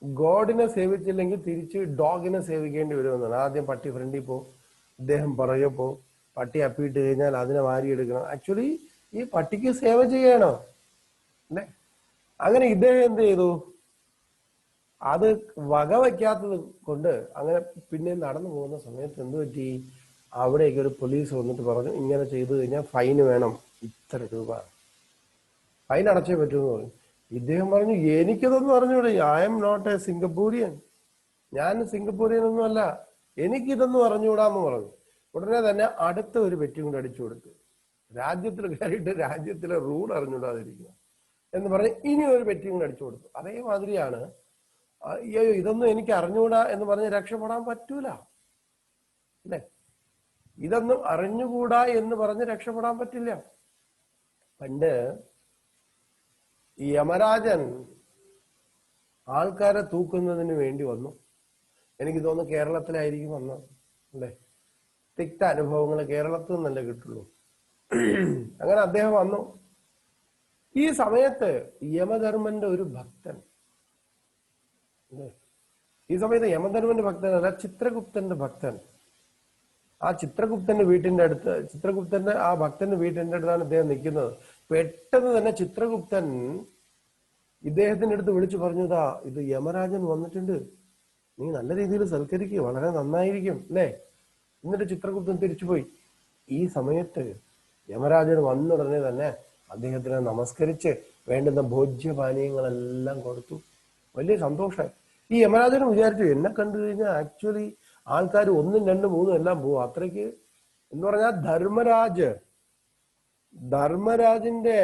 A: ഗോഡിനെ സേവിച്ചില്ലെങ്കിൽ തിരിച്ച് ഡോഗിനെ സേവിക്കേണ്ടി വരുമെന്നാണ്. ആദ്യം പട്ടി ഫ്രണ്ടിൽ പോകും, ഇദ്ദേഹം പുറകെ പോകും. പട്ടി അപ്പിയിട്ട് കഴിഞ്ഞാൽ അതിനെ വാരിയെടുക്കണം. ആക്ച്വലി ഈ പട്ടിക്ക് സേവ ചെയ്യണം അല്ലേ? അങ്ങനെ ഇദ്ദേഹം എന്ത് ചെയ്തു? അത് വകവയ്ക്കാത്തത് കൊണ്ട് അങ്ങനെ പിന്നെ നടന്നു പോകുന്ന സമയത്ത് എന്ത് പറ്റി? അവിടേക്ക് ഒരു പോലീസ് വന്നിട്ട് പറഞ്ഞു, ഇങ്ങനെ ചെയ്തു കഴിഞ്ഞാൽ ഫൈന് വേണം, ഇത്ര രൂപ ഫൈൻ അടച്ചേ പറ്റുമെന്ന് പറഞ്ഞു. ഇദ്ദേഹം പറഞ്ഞു, എനിക്കിതൊന്നും അറിഞ്ഞൂടെ, I am not a Singaporean, ഞാൻ സിംഗപ്പൂരിയൻ ഒന്നും അല്ല, എനിക്കിതൊന്നും അറിഞ്ഞുകൂടാന്ന് പറഞ്ഞു. ഉടനെ തന്നെ അടുത്ത ഒരു പെറ്റി കൊണ്ട് അടിച്ചു കൊടുത്തു. രാജ്യത്തിൽ കയറിയിട്ട് രാജ്യത്തിലെ റൂൾ അറിഞ്ഞുകൂടാതിരിക്കുക എന്ന് പറഞ്ഞ് ഇനി ഒരു പെറ്റി കൊണ്ട് അടിച്ചു കൊടുത്തു. അതേമാതിരിയാണ്, അയ്യോ ഇതൊന്നും എനിക്ക് അറിഞ്ഞുകൂടാ എന്ന് പറഞ്ഞ് രക്ഷപ്പെടാൻ പറ്റൂല അല്ലേ? ഇതൊന്നും അറിഞ്ഞുകൂടാ എന്ന് പറഞ്ഞ് രക്ഷപ്പെടാൻ പറ്റില്ല. പണ്ട് ഈ യമരാജൻ ആൾക്കാരെ തൂക്കുന്നതിന് വേണ്ടി വന്നു. എനിക്ക് തോന്നുന്നു കേരളത്തിലായിരിക്കും വന്നത് അല്ലേ? തിക്ത അനുഭവങ്ങൾ കേരളത്തിൽ നിന്നല്ലേ കിട്ടുള്ളൂ. അങ്ങനെ അദ്ദേഹം വന്നു. ഈ സമയത്ത് യമധർമ്മന്റെ ഒരു ഭക്തൻ, ഈ സമയത്ത് യമധർമ്മന്റെ ഭക്തനല്ല, ചിത്രഗുപ്തന്റെ ഭക്തൻ. ആ ചിത്രഗുപ്തന്റെ വീട്ടിന്റെ അടുത്ത്, ചിത്രഗുപ്തന്റെ ആ ഭക്തന്റെ വീട്ടിന്റെ അടുത്താണ് ഇദ്ദേഹം നിൽക്കുന്നത്. പെട്ടെന്ന് തന്നെ ചിത്രഗുപ്തൻ ഇദ്ദേഹത്തിന്റെ അടുത്ത് വിളിച്ചു പറഞ്ഞതാ, ഇത് യമരാജൻ വന്നിട്ടുണ്ട്, നീ നല്ല രീതിയിൽ സൽക്കരിക്കുക, വളരെ നന്നായിരിക്കും അല്ലേ? എന്നിട്ട് ചിത്രഗുപ്തൻ തിരിച്ചുപോയി. ഈ സമയത്ത് യമരാജൻ വന്നുടനെ തന്നെ അദ്ദേഹത്തിനെ നമസ്കരിച്ച് വേണ്ടുന്ന ഭോജ്യപാനീയങ്ങളെല്ലാം കൊടുത്തു. വലിയ സന്തോഷമായി. ഈ യമരാജന് വിചാരിച്ചു, എന്നെ കണ്ടു കഴിഞ്ഞാൽ ആക്ച്വലി ആൾക്കാർ 1, 2, 3 എല്ലാം പോകും. അത്രയ്ക്ക് എന്ന് പറഞ്ഞാൽ ധർമ്മരാജിന്റെ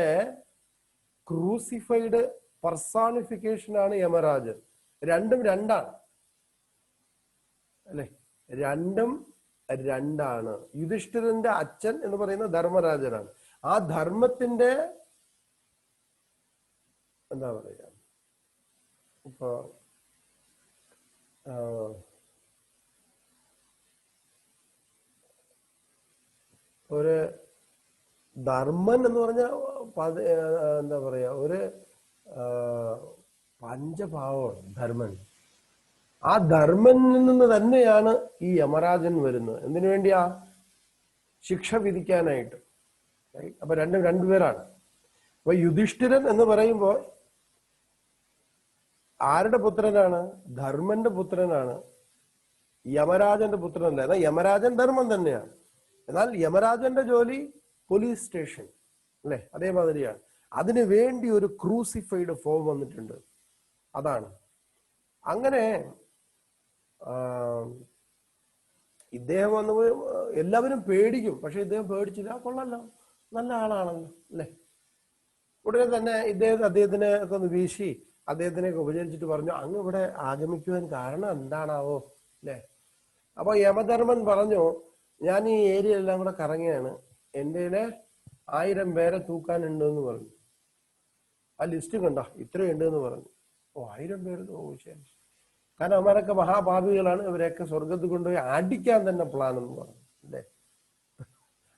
A: ക്രൂസിഫൈഡ് പെർസോണിഫിക്കേഷൻ ആണ് യമരാജൻ. രണ്ടും രണ്ടാണ് അല്ലെ? രണ്ടും രണ്ടാണ്. യുധിഷ്ഠിരന്റെ അച്ഛൻ എന്ന് പറയുന്ന ധർമ്മരാജനാണ്. ആ ധർമ്മത്തിന്റെ എന്താ പറയാ, ഇപ്പൊ ഒരു ധർമ്മൻ എന്ന് പറഞ്ഞ എന്താ പറയാ, ഒരു പഞ്ചഭാവമാണ് ധർമ്മൻ. ആ ധർമ്മനിൽ നിന്ന് തന്നെയാണ് ഈ യമരാജൻ വരുന്നത്. എന്തിനു വേണ്ടിയാ? ശിക്ഷ വിധിക്കാനായിട്ട്. അപ്പൊ രണ്ടുപേരാണ്. അപ്പൊ യുധിഷ്ഠിരൻ എന്ന് പറയുമ്പോൾ ആരുടെ പുത്രനാണ്? ധർമ്മന്റെ പുത്രനാണ്, യമരാജന്റെ പുത്രനല്ല. എന്നാൽ യമരാജൻ ധർമ്മം തന്നെയാണ്. എന്നാൽ യമരാജന്റെ ജോലി പോലീസ് സ്റ്റേഷൻ അല്ലെ? അതേമാതിരിയാണ്. അതിനു വേണ്ടി ഒരു ക്രൂസിഫൈഡ് ഫോം വന്നിട്ടുണ്ട്. അതാണ്. അങ്ങനെ ഇദ്ദേഹം വന്നു, എല്ലാവരും പേടിക്കും. പക്ഷെ ഇദ്ദേഹം പേടിച്ചില്ല, കൊള്ളല്ലോ, നല്ല ആളാണല്ലോ അല്ലെ? ഉടനെ തന്നെ അദ്ദേഹത്തിനെ ഒക്കെ ഒന്ന് വീശി അദ്ദേഹത്തിനെയൊക്കെ ഉപചരിച്ചിട്ട് പറഞ്ഞു, അങ്ങ് ഇവിടെ ആഗമിക്കുവാൻ കാരണം എന്താണാവോ അല്ലെ? അപ്പൊ യമധർമ്മൻ പറഞ്ഞു, ഞാൻ ഈ ഏരിയ എല്ലാം കൂടെ കറങ്ങിയാണ്, എൻ്റെ 1000 പേരെ തൂക്കാനുണ്ടെന്ന് പറഞ്ഞു. ആ ലിസ്റ്റ് കണ്ട ഇത്രയുണ്ട് എന്ന് പറഞ്ഞു. ഓ 1000 പേര്, ഓ ശരി. കാരണം അവന്മാരൊക്കെ മഹാപാപികളാണ്, ഇവരെയൊക്കെ സ്വർഗത്തിൽ കൊണ്ടുപോയി അടിക്കാൻ തന്നെ പ്ലാൻ എന്ന് പറഞ്ഞു അല്ലേ.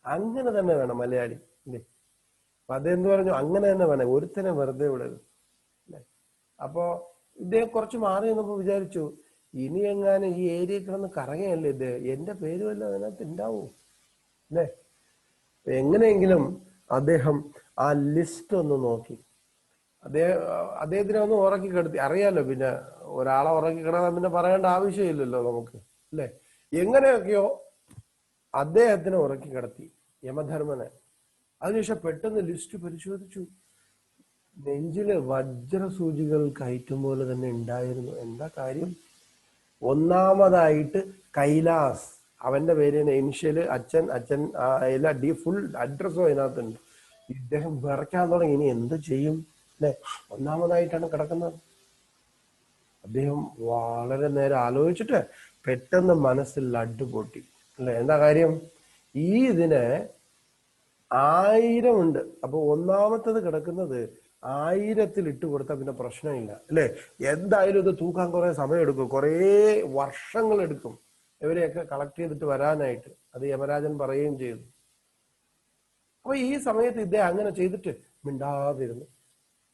A: അങ്ങനെ തന്നെ വേണം മലയാളി അല്ലേ. അപ്പൊ അതെന്ത് പറഞ്ഞു, അങ്ങനെ തന്നെ വേണം, ഒരുത്തനെ വെറുതെ വിടരുത് അല്ലേ. അപ്പോ ഇദ്ദേഹം കുറച്ച് മാറി നിന്നപ്പോ വിചാരിച്ചു, ഇനി എങ്ങാനും ഈ ഏരിയ കിടന്ന് കറങ്ങയല്ലേ ഇത്, എന്റെ പേര് വല്ല അതിനകത്ത് ഉണ്ടാവൂ അല്ലേ. എങ്ങനെയെങ്കിലും അദ്ദേഹം ആ ലിസ്റ്റ് ഒന്ന് നോക്കി. അദ്ദേഹത്തിനെ ഒന്ന് ഉറക്കി കിടത്തി. അറിയാലോ, പിന്നെ ഒരാളെ ഉറക്കി കിടന്നാൽ പിന്നെ പറയേണ്ട ആവശ്യമില്ലല്ലോ നമുക്ക് അല്ലെ. എങ്ങനെയൊക്കെയോ അദ്ദേഹത്തിനെ ഉറക്കി കിടത്തി, യമധർമ്മനെ. അതിനുശേഷം പെട്ടെന്ന് ലിസ്റ്റ് പരിശോധിച്ചു. നെഞ്ചില് വജ്രസൂചികൾ കയറ്റും പോലെ തന്നെ ഉണ്ടായിരുന്നു. എന്താ കാര്യം? ഒന്നാമതായിട്ട് കൈലാസ്, അവന്റെ പേര് ഇനിഷ്യല്, അച്ഛൻ എല്ലാ ഫുൾ അഡ്രസ്സും അതിനകത്തുണ്ട്. ഇദ്ദേഹം വിറയ്ക്കാൻ തുടങ്ങി, ഇനി എന്ത് ചെയ്യും അല്ലെ. ഒന്നാമതായിട്ടാണ് കിടക്കുന്നത്. അദ്ദേഹം വളരെ നേരം ആലോചിച്ചിട്ട് പെട്ടെന്ന് മനസ്സിൽ ലഡ്ഡു പൊട്ടി അല്ലെ. എന്താ കാര്യം? ഈ ഇതിന് 1000 ഉണ്ട്. അപ്പൊ ഒന്നാമത്തത് കിടക്കുന്നത് 1000-ൽ ഇട്ട് കൊടുത്താൽ പിന്നെ പ്രശ്നമില്ല അല്ലെ. എന്തായാലും ഇത് തൂക്കാൻ കുറെ സമയം എടുക്കും, കുറെ വർഷങ്ങൾ എടുക്കും ഇവരെയൊക്കെ കളക്ട് ചെയ്തിട്ട് വരാനായിട്ട്. അത് യമരാജൻ പറയുകയും ചെയ്തു. അപ്പൊ ഈ സമയത്ത് ഇദ്ദേഹം അങ്ങനെ ചെയ്തിട്ട് മിണ്ടാതിരുന്നു,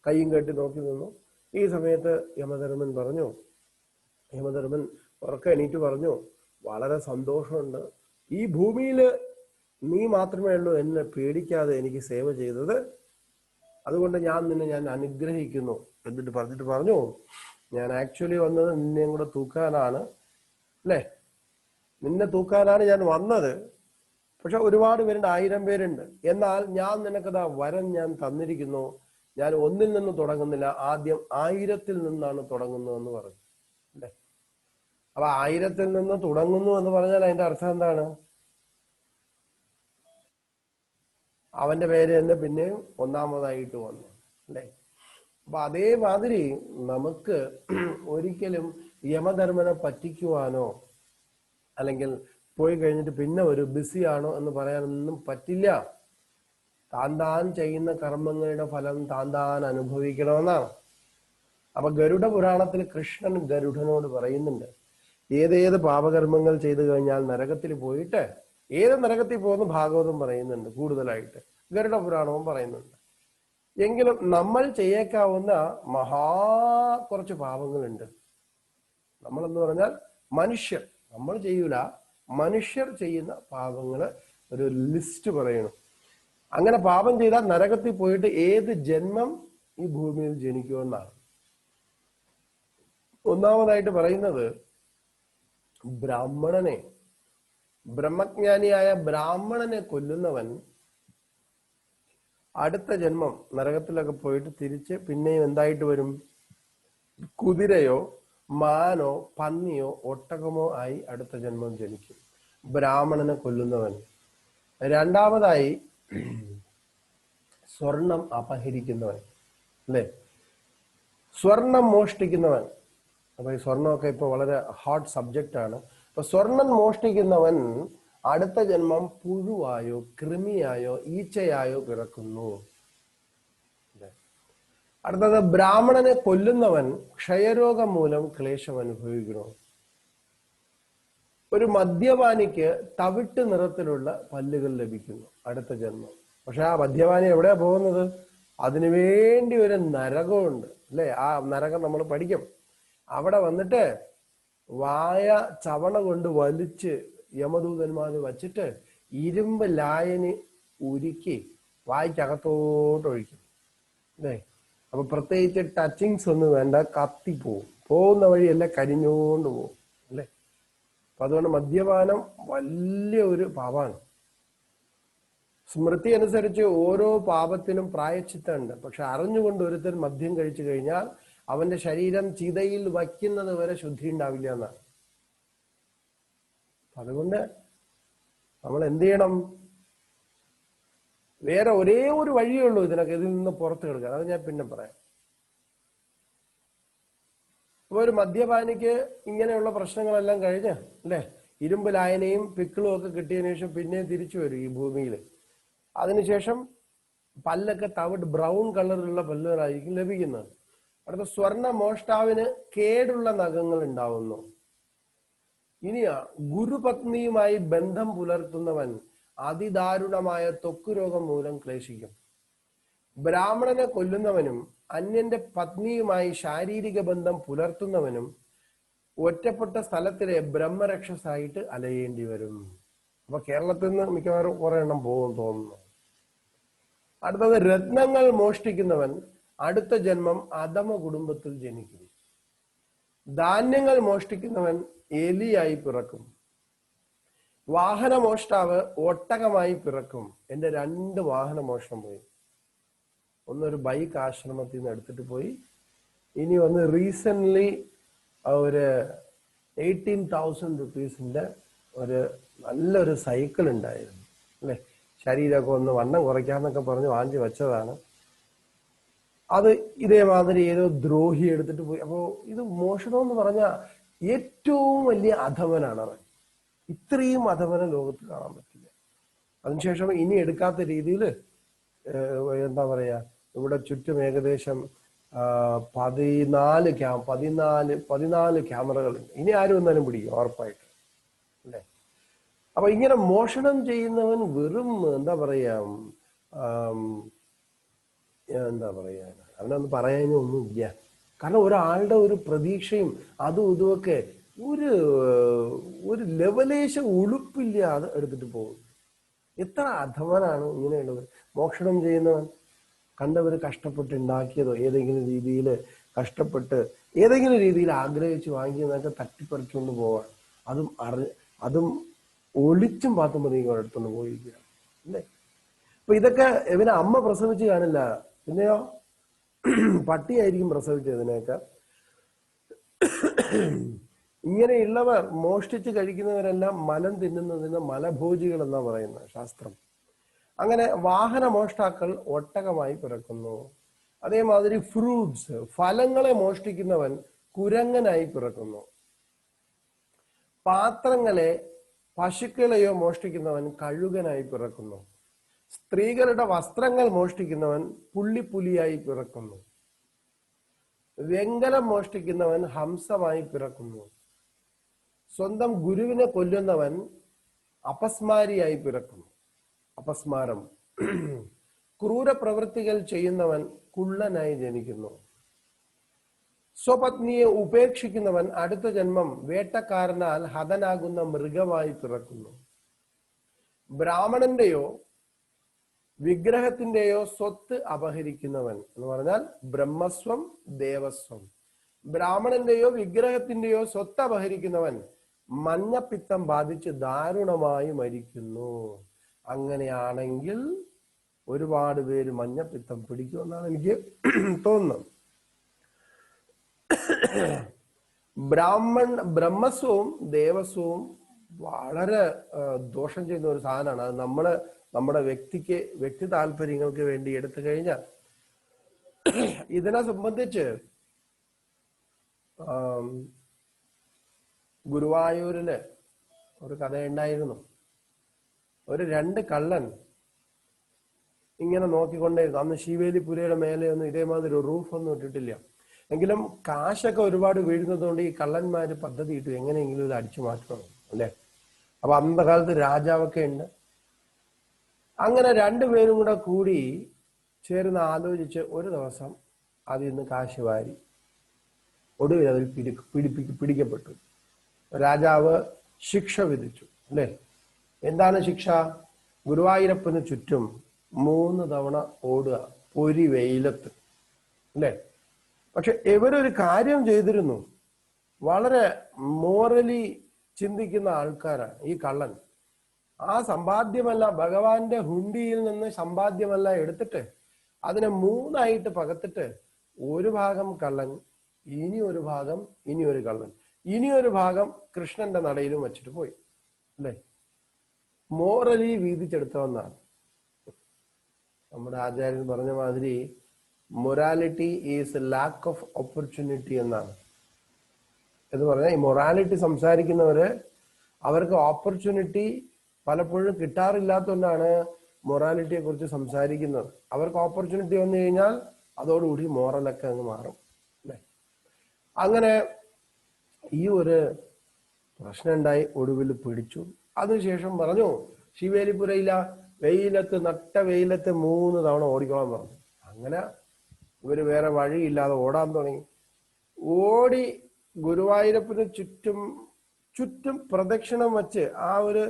A: കൈയും കെട്ടി നോക്കി നിന്നു. ഈ സമയത്ത് യമധർമ്മൻ ഉറക്കെ എണീറ്റ് പറഞ്ഞു, വളരെ സന്തോഷമുണ്ട്, ഈ ഭൂമിയില് നീ മാത്രമേ ഉള്ളൂ എന്നെ പേടിക്കാതെ എനിക്ക് സേവ ചെയ്തത്, അതുകൊണ്ട് ഞാൻ അനുഗ്രഹിക്കുന്നു എന്നിട്ട് പറഞ്ഞു, ഞാൻ ആക്ച്വലി വന്നത് നിന്നെയും കൂടെ തൂക്കാനാണ് അല്ലെ, നിന്നെ തൂക്കാനാണ് ഞാൻ വന്നത്. പക്ഷെ ഒരുപാട് പേരുണ്ട്, 1000 പേരുണ്ട്. എന്നാൽ ഞാൻ നിനക്കതാ വരം ഞാൻ തന്നിരിക്കുന്നു. ഞാൻ 1-ൽ നിന്ന് തുടങ്ങുന്നില്ല, ആദ്യം 1000-ൽ നിന്നാണ് തുടങ്ങുന്നതെന്ന് പറഞ്ഞു അല്ലെ. അപ്പൊ 1000-ൽ നിന്ന് തുടങ്ങുന്നു എന്ന് പറഞ്ഞാൽ അതിന്റെ അർത്ഥം എന്താണ്? അവന്റെ പേര് തന്നെ പിന്നെയും ഒന്നാമതായിട്ട് വന്നു അല്ലെ. അപ്പൊ അതേമാതിരി നമുക്ക് ഒരിക്കലും യമധർമ്മനെ പറ്റിക്കുവാനോ അല്ലെങ്കിൽ പോയി കഴിഞ്ഞിട്ട് പിന്നെ ഒരു ബിസിയാണോ എന്ന് പറയാനൊന്നും പറ്റില്ല. താൻ ചെയ്യുന്ന കർമ്മങ്ങളുടെ ഫലം താൻ അനുഭവിക്കണമെന്നാണ്. അപ്പൊ ഗരുഡ പുരാണത്തിൽ കൃഷ്ണൻ ഗരുഡനോട് പറയുന്നുണ്ട്, ഏതേത് പാപകർമ്മങ്ങൾ ചെയ്തു കഴിഞ്ഞാൽ നരകത്തിൽ പോയിട്ട്, ഏത് നരകത്തിൽ പോകുന്ന ഭാഗവതം പറയുന്നുണ്ട്, കൂടുതലായിട്ട് ഗരുഡ പുരാണവും പറയുന്നുണ്ട്. എങ്കിലും നമ്മൾ ചെയ്യേക്കാവുന്ന കുറച്ച് പാപങ്ങളുണ്ട്. നമ്മളെന്ന് പറഞ്ഞാൽ മനുഷ്യർ, നമ്മൾ ചെയ്യൂല, മനുഷ്യർ ചെയ്യുന്ന പാപങ്ങള് ഒരു ലിസ്റ്റ് പറയണം. അങ്ങനെ പാപം ചെയ്താൽ നരകത്തിൽ പോയിട്ട് ഏത് ജന്മം ഈ ഭൂമിയിൽ ജനിക്കുമെന്നാണ്. ഒന്നാമതായിട്ട് പറയുന്നത്, ബ്രഹ്മജ്ഞാനിയായ ബ്രാഹ്മണനെ കൊല്ലുന്നവൻ അടുത്ത ജന്മം നരകത്തിലൊക്കെ പോയിട്ട് തിരിച്ച് പിന്നെയും എന്തായിട്ട് വരും? കുതിരയോ മാനോ പന്നിയോ ഒട്ടകമോ ആയി അടുത്ത ജന്മം ജനിക്കും, ബ്രാഹ്മണനെ കൊല്ലുന്നവൻ. രണ്ടാമതായി സ്വർണം അപഹരിക്കുന്നവൻ അല്ലെ, സ്വർണം മോഷ്ടിക്കുന്നവൻ. അപ്പൊ ഈ സ്വർണമൊക്കെ ഇപ്പൊ വളരെ ഹോട്ട് സബ്ജക്റ്റ് ആണ്. അപ്പൊ സ്വർണം മോഷ്ടിക്കുന്നവൻ അടുത്ത ജന്മം പുഴുവായോ കൃമിയായോ ഈച്ചയായോ പിറക്കുന്നു. അടുത്തത്, ബ്രാഹ്മണനെ കൊല്ലുന്നവൻ ക്ഷയരോഗം മൂലം ക്ലേശം അനുഭവിക്കണോ. ഒരു മദ്യപാനിക്ക് തവിട്ട് നിറത്തിലുള്ള പല്ലുകൾ ലഭിക്കുന്നു അടുത്ത ജന്മം. പക്ഷെ ആ മദ്യപാനി എവിടെയാ പോകുന്നത്? അതിനുവേണ്ടി ഒരു നരകമുണ്ട് അല്ലെ. ആ നരകം നമ്മൾ പഠിക്കും. അവിടെ വന്നിട്ട് വായ ചവണ കൊണ്ട് വലിച്ച് യമദൂതന്മാർ വച്ചിട്ട് ഇരുമ്പ് ലായനി ഉരുക്കി വായിക്കകത്തോട്ട് ഒഴിക്കും അല്ലേ. അപ്പൊ പ്രത്യേകിച്ച് ടച്ചിങ്സ് ഒന്നും വേണ്ട, കത്തിപ്പോവും, പോകുന്ന വഴിയെല്ലാം കരിഞ്ഞോണ്ട് പോവും അല്ലെ. അപ്പൊ അതുകൊണ്ട് മദ്യപാനം വലിയ ഒരു പാപമാണ്. സ്മൃതി അനുസരിച്ച് ഓരോ പാപത്തിനും പ്രായശ്ചിത്തമുണ്ട്. പക്ഷെ അറിഞ്ഞുകൊണ്ട് ഒരുത്തൻ മദ്യം കഴിച്ചു കഴിഞ്ഞാൽ അവന്റെ ശരീരം ചിതയിൽ വയ്ക്കുന്നത് വരെ ശുദ്ധി ഉണ്ടാവില്ല എന്നാണ്. അതുകൊണ്ട് നമ്മൾ എന്ത് ചെയ്യണം? വേറെ ഒരേ ഒരു വഴിയേ ഉള്ളൂ ഇതിനൊക്കെ, ഇതിൽ നിന്ന് പുറത്തു കിടക്കാൻ. അത് ഞാൻ പിന്നെ പറയാം. അപ്പൊ ഒരു മദ്യപാനിക്ക് ഇങ്ങനെയുള്ള പ്രശ്നങ്ങളെല്ലാം കഴിഞ്ഞ് അല്ലെ, ഇരുമ്പ് ലായനയും പിക്കിളും ഒക്കെ കിട്ടിയതിനു ശേഷം പിന്നെ തിരിച്ചു വരും ഈ ഭൂമിയിൽ. അതിനുശേഷം പല്ലൊക്കെ തവിട്ട് ബ്രൗൺ കളറിലുള്ള പല്ലുകളായിരിക്കും ലഭിക്കുന്നത്. അടുത്ത സ്വർണ്ണ മോഷ്ടാവിന് കേടുള്ള നഖങ്ങൾ ഉണ്ടാവുന്നു. ഇനിയാ ഗുരുപത്നിയുമായി ബന്ധം പുലർത്തുന്നവൻ അതിദാരുണമായ ത്വക്ക് രോഗം മൂലം ക്ലേശിക്കും. ബ്രാഹ്മണനെ കൊല്ലുന്നവനും അന്യന്റെ പത്നിയുമായി ശാരീരിക ബന്ധം പുലർത്തുന്നവനും ഒറ്റപ്പെട്ട സ്ഥലത്തിലെ ബ്രഹ്മരക്ഷസായിട്ട് അലയേണ്ടി വരും. അപ്പൊ കേരളത്തിൽ നിന്ന് മിക്കവാറും കുറെ എണ്ണം പോകും തോന്നുന്നു. അടുത്തത് രത്നങ്ങൾ മോഷ്ടിക്കുന്നവൻ അടുത്ത ജന്മം അധമ കുടുംബത്തിൽ ജനിക്കും. ധാന്യങ്ങൾ മോഷ്ടിക്കുന്നവൻ എലിയായി പിറക്കും. വാഹന മോഷ്ടാവ് ഒട്ടകമായി പിറക്കും. എന്റെ 2 വാഹന മോഷണം പോയി. ഒന്നൊരു ബൈക്ക് ആശ്രമത്തിൽ നിന്ന് എടുത്തിട്ട് പോയി. ഇനി ഒന്ന് റീസെന്റ് ഒരു 18,000 റുപ്പീസിന്റെ ഒരു നല്ലൊരു സൈക്കിൾ ഉണ്ടായിരുന്നു അല്ലെ. ശരീരമൊക്കെ ഒന്ന് വണ്ണം കുറയ്ക്കാന്നൊക്കെ പറഞ്ഞ് വാങ്ങി വെച്ചതാണ്. അത് ഇതേമാതിരി ഏതോ ദ്രോഹി എടുത്തിട്ട് പോയി. അപ്പോ ഇത് മോഷണം എന്ന് പറഞ്ഞാൽ ഏറ്റവും വലിയ അധമനാണ് അവൻ. ഇത്രയും അധമന ലോകത്ത് കാണാൻ പറ്റില്ല. അതിനുശേഷം ഇനി എടുക്കാത്ത രീതിയിൽ എന്താ പറയാ, ഇവിടെ ചുറ്റും ഏകദേശം 14 ക്യാമറകളുണ്ട്. ഇനി ആരും ഒന്നാലും പിടിക്കും ഉറപ്പായിട്ട് അല്ലെ. അപ്പൊ ഇങ്ങനെ മോഷണം ചെയ്യുന്നവൻ വെറും എന്താ പറയാ അവനൊന്നും പറയാനൊന്നുമില്ല. കാരണം ഒരാളുടെ ഒരു പ്രതീക്ഷയും അതും ഇതുമൊക്കെ ഒരു ലെവലേശം ഉളുപ്പില്ല അത് എടുത്തിട്ട് പോകും. എത്ര അധമനാണ് ഇങ്ങനെയുള്ളത്. മോഷണം ചെയ്യുന്നവൻ കണ്ടവർ കഷ്ടപ്പെട്ട് ഉണ്ടാക്കിയതോ ഏതെങ്കിലും രീതിയിൽ കഷ്ടപ്പെട്ട് ഏതെങ്കിലും രീതിയിൽ ആഗ്രഹിച്ച് വാങ്ങിയതൊക്കെ തട്ടിപ്പറിച്ചുകൊണ്ട് പോവാൻ. അതും ഒളിച്ചും പാത്തും പതിക്കും അടുത്തൊന്ന് പോയിരിക്കുക അല്ലേ. അപ്പൊ ഇതൊക്കെ ഇവനെ അമ്മ പ്രസവിച്ച് കാണില്ല, പിന്നെയോ പട്ടിയായിരിക്കും പ്രസവിച്ചതിനൊക്കെ. ഇങ്ങനെയുള്ളവർ മോഷ്ടിച്ച് കഴിക്കുന്നവരെല്ലാം മലം തിന്നുന്നതിന് മലഭോജികൾ എന്നാ പറയുന്ന ശാസ്ത്രം. അങ്ങനെ വാഹന മോഷ്ടാക്കൾ ഒട്ടകമായി പിറക്കുന്നു. അതേമാതിരി ഫ്രൂട്ട്സ് ഫലങ്ങളെ മോഷ്ടിക്കുന്നവൻ കുരങ്ങനായി പിറക്കുന്നു. പാത്രങ്ങളെ പശുക്കളെയോ മോഷ്ടിക്കുന്നവൻ കഴുകനായി പിറക്കുന്നു. സ്ത്രീകളുടെ വസ്ത്രങ്ങൾ മോഷ്ടിക്കുന്നവൻ പുള്ളിപ്പുലിയായി പിറക്കുന്നു. വെങ്കലം മോഷ്ടിക്കുന്നവൻ ഹംസമായി പിറക്കുന്നു. സ്വന്തം ഗുരുവിനെ കൊല്ലുന്നവൻ അപസ്മാരിയായി പിറക്കുന്നു. അപസ്മാരം. ക്രൂര പ്രവൃത്തികൾ ചെയ്യുന്നവൻ കുള്ളനായി ജനിക്കുന്നു. സ്വപത്നിയെ ഉപേക്ഷിക്കുന്നവൻ അടുത്ത ജന്മം വേട്ടക്കാരനാൽ ഹതനാകുന്ന മൃഗമായി പിറക്കുന്നു. ബ്രാഹ്മണന്റെയോ വിഗ്രഹത്തിന്റെയോ സ്വത്ത് അപഹരിക്കുന്നവൻ എന്ന് പറഞ്ഞാൽ ബ്രഹ്മസ്വം ദേവസ്വം. ബ്രാഹ്മണന്റെയോ വിഗ്രഹത്തിന്റെയോ സ്വത്ത് അപഹരിക്കുന്നവൻ മഞ്ഞപ്പിത്തം ബാധിച്ച് ദാരുണമായി മരിക്കുന്നു. അങ്ങനെയാണെങ്കിൽ ഒരുപാട് പേര് മഞ്ഞപ്പിത്തം പിടിക്കുമെന്നാണ് എനിക്ക് തോന്നുന്നത്. ബ്രഹ്മസ്വവും ദേവസ്വവും വളരെ ദോഷം ചെയ്യുന്ന ഒരു സാധനമാണ്. അത് നമ്മുടെ വ്യക്തി താല്പര്യങ്ങൾക്ക് വേണ്ടി എടുത്തു കഴിഞ്ഞാൽ ഇതിനെ സംബന്ധിച്ച് ഗുരുവായൂരില് ഒരു കഥയുണ്ടായിരുന്നു. ഒരു 2 കള്ളൻ ഇങ്ങനെ നോക്കിക്കൊണ്ടേയിരുന്നു. അന്ന് ശിവേലിപുരയുടെ മേലെ ഒന്നും ഇതേമാതിരി ഒരു റൂഫൊന്നും ഇട്ടിട്ടില്ല. എങ്കിലും കാശൊക്കെ ഒരുപാട് വീഴുന്നത് കൊണ്ട് ഈ കള്ളന്മാര് പദ്ധതി ഇട്ടു എങ്ങനെയെങ്കിലും ഇത് അടിച്ചു മാറ്റണം അല്ലെ. അപ്പൊ അന്നത്തെ കാലത്ത് രാജാവൊക്കെ ഉണ്ട്. അങ്ങനെ 2 പേരും കൂടി ചേർന്ന് ആലോചിച്ച് ഒരു ദിവസം അതിൽ നിന്ന് കാശ് വാരി ഒടുവിൽ അതിൽ പിടിക്കപ്പെട്ടു. രാജാവ് ശിക്ഷ വിധിച്ചു അല്ലെ. എന്താണ് ശിക്ഷ? ഗുരുവായൂരപ്പന് ചുറ്റും 3 തവണ ഓടുക പൊരി വെയിലത്ത് അല്ലെ. പക്ഷെ ഇവരൊരു കാര്യം ചെയ്തിരുന്നു. വളരെ മോറലി ചിന്തിക്കുന്ന ആൾക്കാരാണ് ഈ കള്ളൻ. ആ സമ്പാദ്യമല്ല, ഭഗവാന്റെ ഹുണ്ടിയിൽ നിന്ന് സമ്പാദ്യമല്ല എടുത്തിട്ട് അതിനെ 3 ആയിട്ട് പകത്തിട്ട് ഒരു ഭാഗം കള്ളൻ, ഇനി ഒരു ഭാഗം ഇനി ഒരു കള്ളൻ, ഇനി ഒരു ഭാഗം കൃഷ്ണന്റെ നടയിലും വെച്ചിട്ട് പോയി അല്ലെ. മോറലി വീതിച്ചെടുത്തവന്നാണ്. നമ്മുടെ ആചാര്യൻ പറഞ്ഞ മാതിരി morality is lack of opportunity എന്നാണ്. എന്ന് പറഞ്ഞാൽ ഈ മൊറാലിറ്റി സംസാരിക്കുന്നവര് അവർക്ക് ഓപ്പർച്യൂണിറ്റി പലപ്പോഴും കിട്ടാറില്ലാത്തതുകൊണ്ടാണ് മൊറാലിറ്റിയെ കുറിച്ച് സംസാരിക്കുന്നത്. അവർക്ക് ഓപ്പർച്യൂണിറ്റി വന്നു കഴിഞ്ഞാൽ അതോടുകൂടി മോറലൊക്കെ അങ്ങ് മാറും അങ്ങനെ ഈ ഒരു പ്രശ്നം ഉണ്ടായി. ഒടുവിൽ പിടിച്ചു. അതിനുശേഷം പറഞ്ഞു ശിവേലിപുരയില വെയിലത്ത്, നട്ട വെയിലത്ത് 3 തവണ ഓടിക്കോളാൻ പറഞ്ഞു. അങ്ങനെ ഇവര് വേറെ വഴിയില്ലാതെ ഓടാൻ തുടങ്ങി. ഓടി ഗുരുവായൂരപ്പന് ചുറ്റും പ്രദക്ഷിണം വച്ച് ആ ഒരു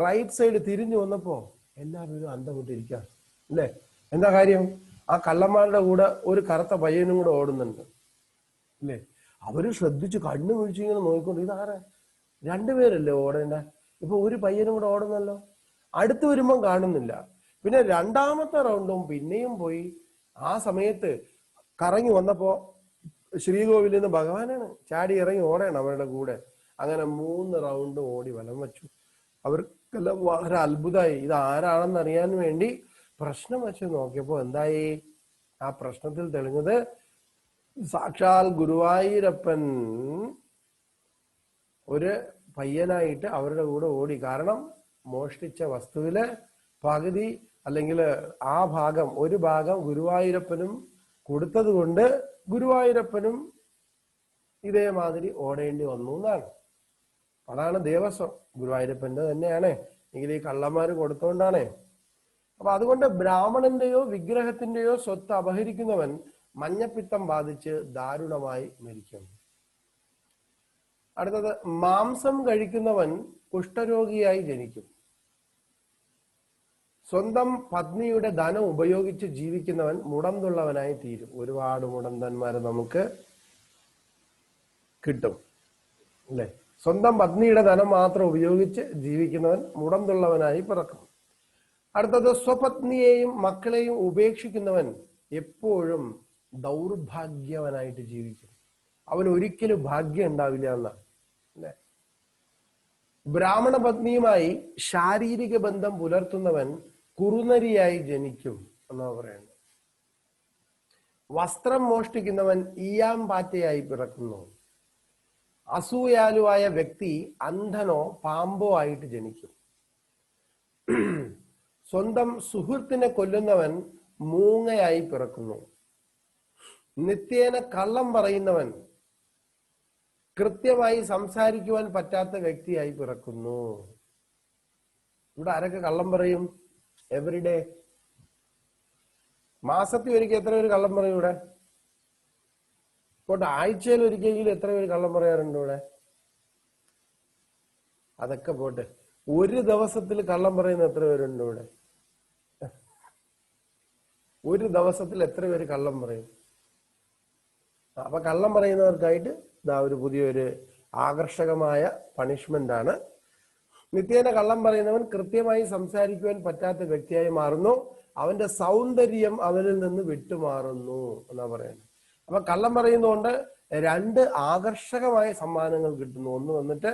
A: റൈറ്റ് സൈഡ് തിരിഞ്ഞു വന്നപ്പോ എല്ലാവരും അന്തം വിട്ടിരിക്കുക അല്ലേ. എന്താ കാര്യം? ആ കള്ളന്മാരുടെ കൂടെ ഒരു കറുത്ത പയ്യനും കൂടെ ഓടുന്നുണ്ട് അല്ലേ. അവര് ശ്രദ്ധിച്ച് കണ്ണു വീഴ്ച ഇങ്ങനെ നോക്കിക്കൊണ്ട്, ഇതാരാ? 2 പേരല്ലേ ഓടേണ്ട, ഇപ്പൊ ഒരു പയ്യനും കൂടെ ഓടുന്നല്ലോ. അടുത്ത് വരുമ്പം കാണുന്നില്ല. പിന്നെ 2ാമത്തെ റൗണ്ടും പിന്നെയും പോയി. ആ സമയത്ത് കറങ്ങി വന്നപ്പോ ശ്രീകോവിലിൽ നിന്ന് ഭഗവാനാണ് ചാടി ഇറങ്ങി ഓടണം അവരുടെ കൂടെ. അങ്ങനെ 3 റൗണ്ട് ഓടി വലം വെച്ചു. അവർക്കെല്ലാം വളരെ അത്ഭുതമായി. ഇത് ആരാണെന്ന് അറിയാൻ വേണ്ടി പ്രശ്നം വെച്ച് നോക്കിയപ്പോ എന്തായി? ആ പ്രശ്നത്തിൽ തെളിഞ്ഞത് സാക്ഷാൽ ഗുരുവായൂരപ്പൻ ഒരു പയ്യനായിട്ട് അവരുടെ കൂടെ ഓടി. കാരണം മോഷ്ടിച്ച വസ്തുവില് പകുതി അല്ലെങ്കിൽ ആ ഭാഗം, ഒരു ഭാഗം ഗുരുവായൂരപ്പനും കൊടുത്തത് കൊണ്ട് ഗുരുവായൂരപ്പനും ഇതേമാതിരി ഓടേണ്ടി വന്നു എന്നാണ്. അതാണ് ദേവസ്വം. ഗുരുവായൂരപ്പന്റെ തന്നെയാണ്, എങ്കിൽ ഈ കള്ളന്മാര് കൊടുത്തോണ്ടാണ്. അപ്പൊ അതുകൊണ്ട് ബ്രാഹ്മണന്റെയോ വിഗ്രഹത്തിന്റെയോ സ്വത്ത് അപഹരിക്കുന്നവൻ മഞ്ഞപ്പിത്തം ബാധിച്ച് ദാരുണമായി മരിക്കും. അടുത്തത്, മാംസം കഴിക്കുന്നവൻ കുഷ്ഠരോഗിയായി ജനിക്കും. സ്വന്തം പത്നിയുടെ ധനം ഉപയോഗിച്ച് ജീവിക്കുന്നവൻ മുടന്തുള്ളവനായി തീരും. ഒരുപാട് മുടന്തന്മാരെ നമുക്ക് കിട്ടും അല്ലെ. സ്വന്തം പത്നിയുടെ ധനം മാത്രം ഉപയോഗിച്ച് ജീവിക്കുന്നവൻ മുടന്തുള്ളവനായി പിറക്കും. അടുത്തത്, സ്വപത്നിയെയും മക്കളെയും ഉപേക്ഷിക്കുന്നവൻ എപ്പോഴും ദൗർഭാഗ്യവനായിട്ട് ജീവിക്കും. അവൻ ഒരിക്കലും ഭാഗ്യം ഉണ്ടാവില്ല എന്നാണ് അല്ലെ. ബ്രാഹ്മണ പത്നിയുമായി ശാരീരിക ബന്ധം പുലർത്തുന്നവൻ കുറുനരിയായി ജനിക്കും എന്നാണ് പറയുന്നത്. വസ്ത്രം മോഷ്ടിക്കുന്നവൻ ഈയാമ്പാറ്റയായി പിറക്കുന്നു. അസൂയാലുവായ വ്യക്തി അന്ധനോ പാമ്പോ ആയിട്ട് ജനിക്കും. സ്വന്തം സുഹൃത്തിനെ കൊല്ലുന്നവൻ മൂങ്ങയായി പിറക്കുന്നു. നിത്യേന കള്ളം പറയുന്നവൻ കൃത്യമായി സംസാരിക്കുവാൻ പറ്റാത്ത വ്യക്തിയായി പിറക്കുന്നു. ഇവിടെ ആരൊക്കെ കള്ളം പറയും? എവരിഡേ, മാസത്തിൽ ഒരിക്കൽ എത്ര പേര് കള്ളം പറയും ഇവിടെ? പോട്ടെ, ആഴ്ചയിൽ ഒരിക്കലെങ്കിലും എത്ര പേര് കള്ളം പറയാറുണ്ട് ഇവിടെ? അതൊക്കെ പോട്ടെ, ഒരു ദിവസത്തിൽ കള്ളം പറയുന്ന എത്ര പേരുണ്ട് ഇവിടെ? ഒരു ദിവസത്തിൽ എത്ര പേര് കള്ളം പറയും? അപ്പൊ കള്ളം പറയുന്നവർക്കായിട്ട് ഇതാ ഒരു പുതിയൊരു ആകർഷകമായ പണിഷ്മെന്റ് ആണ്. നിത്യേന കള്ളം പറയുന്നവൻ കൃത്യമായി സംസാരിക്കുവാൻ പറ്റാത്ത വ്യക്തിയായി മാറുന്നു. അവന്റെ സൗന്ദര്യം അവനിൽ നിന്ന് വിട്ടുമാറുന്നു എന്നാ പറയുന്നത്. അപ്പൊ കള്ളം പറയുന്നതുകൊണ്ട് 2 ആകർഷകമായ സമ്മാനങ്ങൾ കിട്ടുന്നു. ഒന്ന് വന്നിട്ട്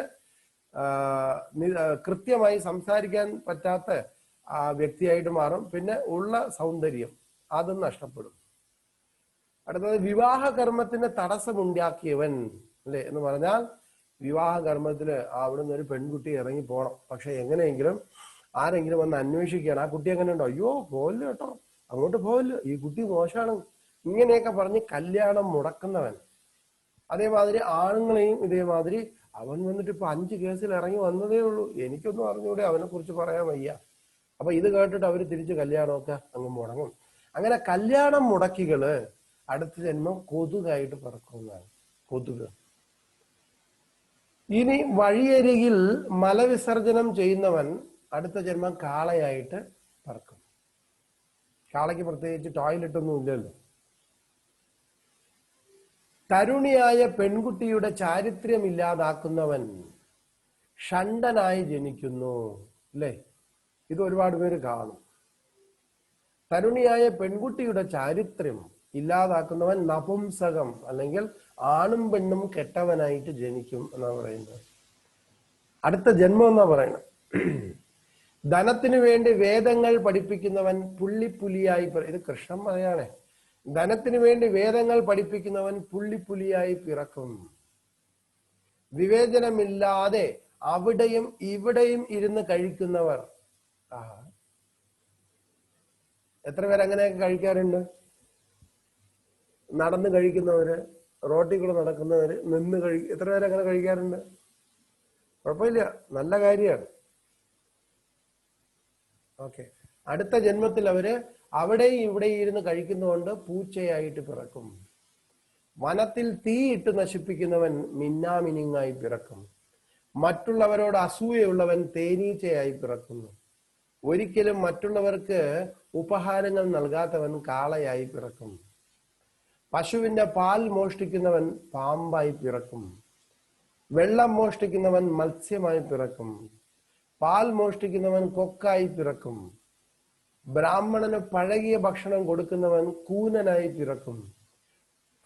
A: കൃത്യമായി സംസാരിക്കാൻ പറ്റാത്ത വ്യക്തിയായിട്ട് മാറും. പിന്നെ ഉള്ള സൗന്ദര്യം അതും നഷ്ടപ്പെടും. അടുത്തത്, വിവാഹ കർമ്മത്തിന് തടസ്സമുണ്ടാക്കിയവൻ അല്ലെ എന്ന് പറഞ്ഞാൽ, വിവാഹ കർമ്മത്തിന് അവിടുന്ന് ഒരു പെൺകുട്ടി ഇറങ്ങി പോകണം. പക്ഷെ എങ്ങനെയെങ്കിലും ആരെങ്കിലും വന്ന് അന്വേഷിക്കുകയാണ്, ആ കുട്ടി എങ്ങനെ ഉണ്ടോ? അയ്യോ പോവില്ല കേട്ടോ, അങ്ങോട്ട് പോവില്ല, ഈ കുട്ടി മോശമാണ്, ഇങ്ങനെയൊക്കെ പറഞ്ഞ് കല്യാണം മുടക്കുന്നവൻ. അതേമാതിരി ആണുങ്ങളെയും ഇതേമാതിരി, അവൻ വന്നിട്ട് ഇപ്പൊ 5 കേസിൽ ഇറങ്ങി വന്നതേ ഉള്ളൂ, എനിക്കൊന്നും അറിഞ്ഞൂടെ, അവനെ കുറിച്ച് പറയാൻ വയ്യ. അപ്പൊ ഇത് കേട്ടിട്ട് അവര് തിരിച്ച് കല്യാണമൊക്കെ അങ്ങ് മുടങ്ങും. അങ്ങനെ കല്യാണം മുടക്കികള് അടുത്ത ജന്മം കൊതുകായിട്ട് പിറക്കുന്നതാണ്. കൊതുക്. ഇനി വഴിയരികിൽ മലവിസർജനം ചെയ്യുന്നവൻ അടുത്ത ജന്മം കാളയായിട്ട് പറക്കും. കാളയ്ക്ക് പ്രത്യേകിച്ച് ടോയ്ലറ്റ് ഒന്നും ഇല്ലല്ലോ. തരുണിയായ പെൺകുട്ടിയുടെ ചാരിത്രം ഇല്ലാതാക്കുന്നവൻ ഷണ്ടനായി ജനിക്കുന്നു അല്ലേ. ഇത് ഒരുപാട് പേര് കാണും. തരുണിയായ പെൺകുട്ടിയുടെ ചാരിത്രം ഇല്ലാതാക്കുന്നവൻ നപുംസകം അല്ലെങ്കിൽ ആണും പെണ്ണും കെട്ടവനായിട്ട് ജനിക്കും എന്നാ പറയുന്നത്. അടുത്ത ജന്മം എന്നാ പറയുന്നത്. ധനത്തിനു വേണ്ടി വേദങ്ങൾ പഠിപ്പിക്കുന്നവൻ പുള്ളിപ്പുലിയായി, ഇത് കൃഷ്ണൻ പറയാണേ, ധനത്തിനു വേണ്ടി വേദങ്ങൾ പഠിപ്പിക്കുന്നവൻ പുള്ളിപ്പുലിയായി പിറക്കും. വിവേചനമില്ലാതെ അവിടെയും ഇവിടെയും ഇരുന്ന് കഴിക്കുന്നവർ, എത്ര പേര് അങ്ങനെയൊക്കെ കഴിക്കാറുണ്ട്? നടന്ന് കഴിക്കുന്നവര്, റോട്ടിൽ കൂടെ നടക്കുന്നവര് നിന്ന് എത്ര പേര് അങ്ങനെ കഴിക്കാറുണ്ട്? കുഴപ്പമില്ല, നല്ല കാര്യമാണ്. ഓക്കെ. അടുത്ത ജന്മത്തിൽ അവര് അവിടെയും ഇവിടെയും ഇരുന്ന് കഴിക്കുന്നതുകൊണ്ട് പൂച്ചയായിട്ട് പിറക്കും. വനത്തിൽ തീയിട്ട് നശിപ്പിക്കുന്നവൻ മിന്നാമിനിങ്ങായി പിറക്കും. മറ്റുള്ളവരോട് അസൂയുള്ളവൻ തേനീച്ചയായി പിറക്കുന്നു. ഒരിക്കലും മറ്റുള്ളവർക്ക് ഉപഹാരങ്ങൾ നൽകാത്തവൻ കാളയായി പിറക്കും. പശുവിന്റെ പാൽ മോഷ്ടിക്കുന്നവൻ പാമ്പായി പിറക്കും. വെള്ളം മോഷ്ടിക്കുന്നവൻ മത്സ്യമായി പിറക്കും. പാൽ മോഷ്ടിക്കുന്നവൻ കൊക്കായി പിറക്കും. ബ്രാഹ്മണന് പഴകിയ ഭക്ഷണം കൊടുക്കുന്നവൻ കൂനനായി പിറക്കും.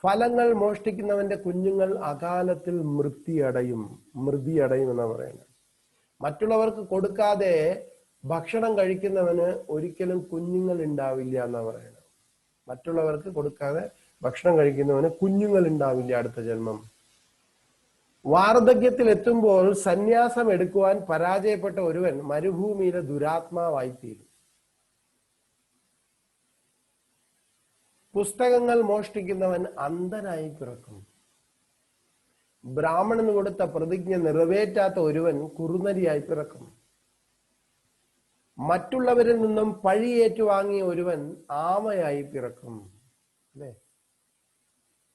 A: ഫലങ്ങൾ മോഷ്ടിക്കുന്നവന്റെ കുഞ്ഞുങ്ങൾ അകാലത്തിൽ മൃതിയടയും എന്നാ പറയുന്നത്. മറ്റുള്ളവർക്ക് കൊടുക്കാതെ ഭക്ഷണം കഴിക്കുന്നവന് ഒരിക്കലും കുഞ്ഞുങ്ങൾ ഉണ്ടാവില്ല എന്നാ പറയുന്നത്. മറ്റുള്ളവർക്ക് കൊടുക്കാതെ ഭക്ഷണം കഴിക്കുന്നവന് കുഞ്ഞുങ്ങൾ ഉണ്ടാവില്ല അടുത്ത ജന്മം. വാർദ്ധക്യത്തിൽ എത്തുമ്പോൾ സന്യാസം എടുക്കുവാൻ പരാജയപ്പെട്ട ഒരുവൻ മരുഭൂമിയിലെ ദുരാത്മാവായി തീരും. പുസ്തകങ്ങൾ മോഷ്ടിക്കുന്നവൻ അന്ധനായി പിറക്കും. ബ്രാഹ്മണന് കൊടുത്ത പ്രതിജ്ഞ നിറവേറ്റാത്ത ഒരുവൻ കുറുനരിയായി പിറക്കും. മറ്റുള്ളവരിൽ നിന്നും പഴി ഏറ്റുവാങ്ങിയ ഒരുവൻ ആമയായി പിറക്കും. അല്ലേ?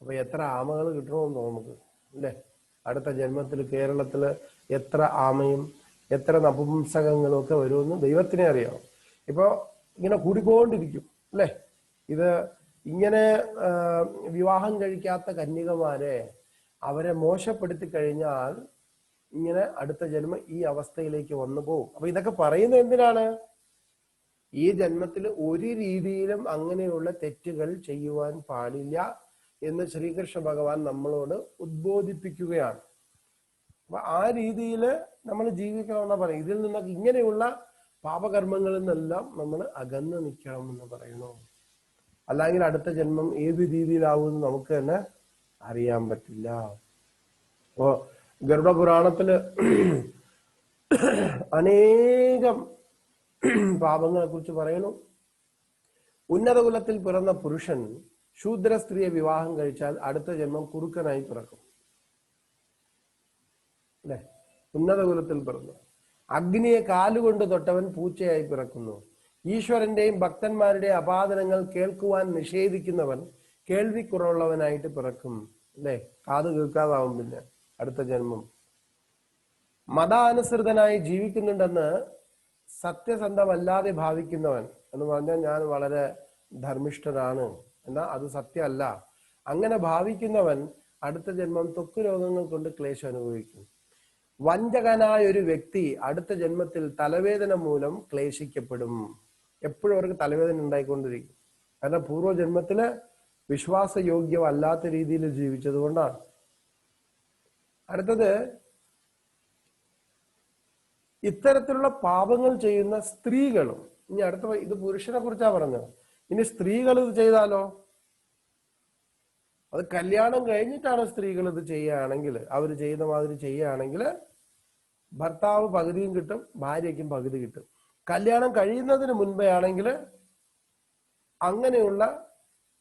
A: അപ്പൊ എത്ര ആമകൾ കിട്ടണമെന്ന് നമുക്ക് അല്ലേ? അടുത്ത ജന്മത്തിൽ കേരളത്തില് എത്ര ആമയും എത്ര നപുംസകങ്ങളും ഒക്കെ വരുമെന്ന് ദൈവത്തിനെ അറിയാം. ഇപ്പൊ ഇങ്ങനെ കൂടിക്കൊണ്ടിരിക്കും അല്ലേ? ഇത് ഇങ്ങനെ വിവാഹം കഴിക്കാത്ത കന്യകമാരെ അവരെ മോശപ്പെടുത്തി കഴിഞ്ഞാൽ ഇങ്ങനെ അടുത്ത ജന്മം ഈ അവസ്ഥയിലേക്ക് വന്നു പോകും. അപ്പൊ ഇതൊക്കെ പറയുന്നത് എന്തിനാണ്? ഈ ജന്മത്തിൽ ഒരു രീതിയിലും അങ്ങനെയുള്ള തെറ്റുകൾ ചെയ്യുവാൻ പാടില്ല എന്ന് ശ്രീകൃഷ്ണ ഭഗവാൻ നമ്മളോട് ഉദ്ബോധിപ്പിക്കുകയാണ്. അപ്പൊ ആ രീതിയിൽ നമ്മൾ ജീവിക്കണമെന്ന് പറയും. ഇതിൽ നിന്നൊക്കെ ഇങ്ങനെയുള്ള പാപകർമ്മങ്ങളിൽ നിന്നെല്ലാം നമ്മൾ അകന്ന് നിൽക്കണം എന്ന് പറയുന്നു. അല്ലെങ്കിൽ അടുത്ത ജന്മം ഏത് രീതിയിലാവുമെന്ന് നമുക്ക് തന്നെ അറിയാൻ പറ്റില്ല. അപ്പോ ഗരുഡപുരാണത്തില് അനേകം പാപങ്ങളെ കുറിച്ച് പറയുന്നു. ഉന്നത കുലത്തിൽ പിറന്ന പുരുഷൻ ശൂദ്ര സ്ത്രീയെ വിവാഹം കഴിച്ചാൽ അടുത്ത ജന്മം കുറുക്കനായി പിറക്കും. അല്ലെ? ഉന്നത കുലത്തിൽ പിറന്നു. അഗ്നിയെ കാലുകൊണ്ട് തൊട്ടവൻ പൂച്ചയായി പിറക്കുന്നു. ഈശ്വരന്റെയും ഭക്തന്മാരുടെയും അപാദനങ്ങൾ കേൾക്കുവാൻ നിഷേധിക്കുന്നവൻ കേൾവിക്കുറവുള്ളവനായിട്ട് പിറക്കും. അല്ലെ? കാത് കേൾക്കാതാവും പിന്നെ അടുത്ത ജന്മം. മതാനുസൃതനായി ജീവിക്കുന്നുണ്ടെന്ന് സത്യസന്ധമല്ലാതെ ഭാവിക്കുന്നവൻ എന്ന് പറഞ്ഞാൽ ഞാൻ വളരെ ധർമ്മിഷ്ഠനാണ് എന്നാ അത് സത്യമല്ല. അങ്ങനെ ഭാവിക്കുന്നവൻ അടുത്ത ജന്മം ത്വക്ക് രോഗങ്ങൾ കൊണ്ട് ക്ലേശം അനുഭവിക്കും. വഞ്ചകനായ ഒരു വ്യക്തി അടുത്ത ജന്മത്തിൽ തലവേദന മൂലം ക്ലേശിക്കപ്പെടും. എപ്പോഴും അവർക്ക് തലവേദന ഉണ്ടായിക്കൊണ്ടിരിക്കും. കാരണം പൂർവ്വജന്മത്തില് വിശ്വാസയോഗ്യമല്ലാത്ത രീതിയിൽ ജീവിച്ചത് കൊണ്ടാണ്. അടുത്തത്, ഇത്തരത്തിലുള്ള പാപങ്ങൾ ചെയ്യുന്ന സ്ത്രീകളും, ഇനി അടുത്ത ഇത് പുരുഷനെ കുറിച്ചാ പറഞ്ഞത്, ഇനി സ്ത്രീകൾ ഇത് ചെയ്താലോ? അത് കല്യാണം കഴിഞ്ഞിട്ടാണ് സ്ത്രീകൾ ഇത് ചെയ്യുകയാണെങ്കിൽ, അവർ ചെയ്യുന്ന മാതിരി ചെയ്യുകയാണെങ്കിൽ ഭർത്താവ് പകുതിയും കിട്ടും, ഭാര്യയ്ക്കും പകുതി കിട്ടും. കല്യാണം കഴിയുന്നതിന് മുൻപേ ആണെങ്കിൽ അങ്ങനെയുള്ള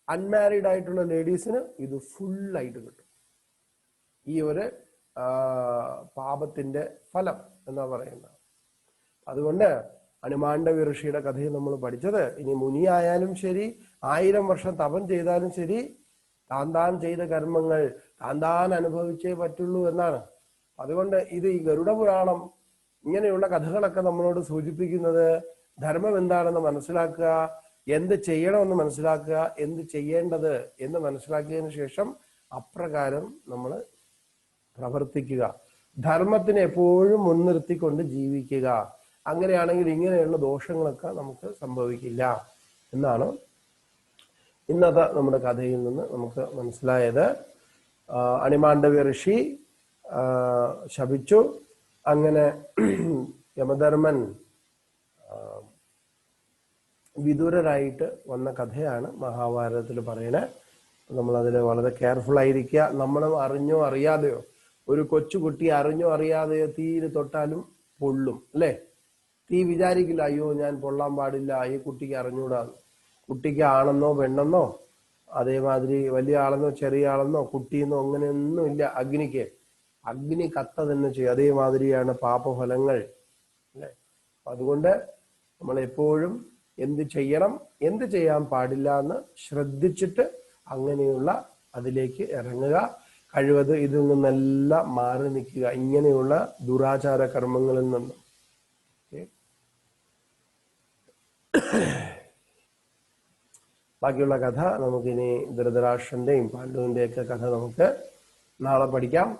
A: അൺമാരീഡ് ആയിട്ടുള്ള ലേഡീസിന് ഇത് ഫുള്ളായിട്ട് കിട്ടും. ഈ ഒരു പാപത്തിന്റെ ഫലം എന്നാ പറയുന്നത്. അതുകൊണ്ട് ഹനുമാണ്ഡവ്യ ഋഷിയുടെ കഥയിൽ നമ്മൾ പഠിച്ചത്, ഇനി മുനിയായാലും ശരി, 1000 വർഷം തപം ചെയ്താലും ശരി, താൻ ചെയ്ത കർമ്മങ്ങൾ താൻ അനുഭവിച്ചേ പറ്റുള്ളൂ എന്നാണ്. അതുകൊണ്ട് ഇത് ഈ ഗരുഡ പുരാണം ഇങ്ങനെയുള്ള കഥകളൊക്കെ നമ്മളോട് സൂചിപ്പിക്കുന്നത് ധർമ്മം എന്താണെന്ന് മനസ്സിലാക്കുക, എന്ത് ചെയ്യണമെന്ന് മനസ്സിലാക്കുക, എന്ത് ചെയ്യേണ്ടത് എന്ന് മനസ്സിലാക്കിയതിനു ശേഷം അപ്രകാരം നമ്മൾ പ്രവർത്തിക്കുക. ധർമ്മത്തിനെ എപ്പോഴും മുൻനിർത്തിക്കൊണ്ട് ജീവിക്കുക. അങ്ങനെയാണെങ്കിൽ ഇങ്ങനെയുള്ള ദോഷങ്ങളൊക്കെ നമുക്ക് സംഭവിക്കില്ല എന്നാണ് ഇന്നത്തെ നമ്മുടെ കഥയിൽ നിന്ന് നമുക്ക് മനസ്സിലായത്. ഹനുമാണ്ഡവ്യ ഋഷി ശപിച്ചു. അങ്ങനെ യമധർമ്മൻ വിദുരരായിട്ട് വന്ന കഥയാണ് മഹാഭാരതത്തിൽ പറയണേ. നമ്മളതിൽ വളരെ കെയർഫുൾ ആയിരിക്കുക. നമ്മളും അറിഞ്ഞോ അറിയാതെയോ, ഒരു കൊച്ചുകുട്ടി അറിഞ്ഞോ അറിയാതെയോ തീയിൽ തൊട്ടാലും പൊള്ളും അല്ലേ? തീ വിചാരിക്കില്ല അയ്യോ ഞാൻ പൊള്ളാൻ പാടില്ല, ഈ കുട്ടിക്ക് അറിഞ്ഞൂടാ. കുട്ടിക്ക് ആണെന്നോ പെണ്ണെന്നോ അതേമാതിരി വലിയ ആളെന്നോ ചെറിയ ആളെന്നോ കുട്ടിയെന്നോ അങ്ങനെയൊന്നും ഇല്ല അഗ്നിക്ക്. അഗ്നി കത്ത തന്നെ ചെയ്യും. അതേമാതിരിയാണ് പാപഫലങ്ങൾ അല്ലെ. അതുകൊണ്ട് നമ്മൾ എപ്പോഴും എന്ത് ചെയ്യണം, എന്ത് ചെയ്യാൻ പാടില്ല എന്ന് ശ്രദ്ധിച്ചിട്ട് അങ്ങനെയുള്ള അതിലേക്ക് ഇറങ്ങുക. കഴിവത് ഇതിൽ നിന്നെല്ലാം മാറി നിൽക്കുക, ഇങ്ങനെയുള്ള ദുരാചാര കർമ്മങ്ങളിൽ നിന്നും. ബാക്കിയുള്ള കഥ നമുക്കിനി ധൃതരാഷ്ട്രന്റെയും പാണ്ഡുവിന്റെയൊക്കെ കഥ നമുക്ക് നാളെ പഠിക്കാം.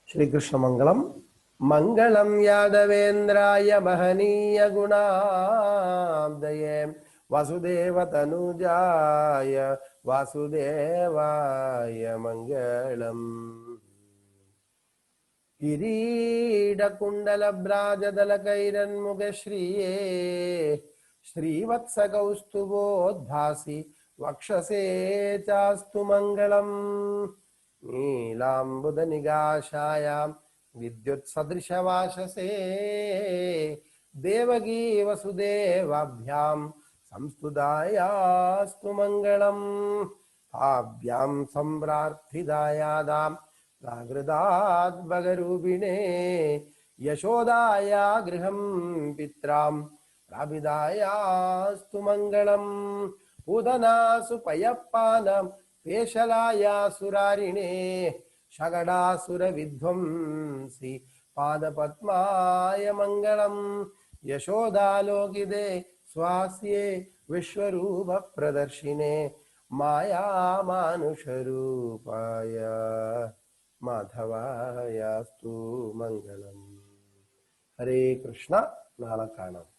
A: ശ്രീകൃഷ്ണമംഗളം. മംഗളം യാദവേന്ദ്രായ മഹനീയ ഗുണാബ്ദയേ വസുദേവ തനുജായ വാസുദേവായ മംഗളം. കിരീടകുണ്ടലഭ്രാജദലകൈരന്മുഖശ്രിയേ ശ്രീവത്സകൗസ്തുഭോദ്ഭാസി വക്ഷസേ ചാസ്തു മംഗളം. നീലാംബുദനികാശായാം വിദ്യുത്സദൃശവാശസേ ദേവകീ വസുദേവാഭ്യാം സംസ്തുതായാസ്തു മംഗളം. താഭ്യാം സംപ്രാർത്ഥിതായാദാം പ്രാകൃതാദ്ഭഗരൂപിണേ യശോദായാ ഗൃഹം പിത്രാം പ്രാപിതായാസ്തു മംഗളം. പൂതനാസു പയപ്പാനം പേശലായാസുരാരിണേ ശകടാസുരവിധ്വംസി പാദപത്മായ മംഗളം. യശോദാലോകിതേ സ്വാസ്യേ വിശ്വരൂപ പ്രദർശിനേ മായാമാനുഷരൂപായ മാധവായാസ്തു മംഗളം. ഹരേ കൃഷ്ണ. നാളെ കാണാം.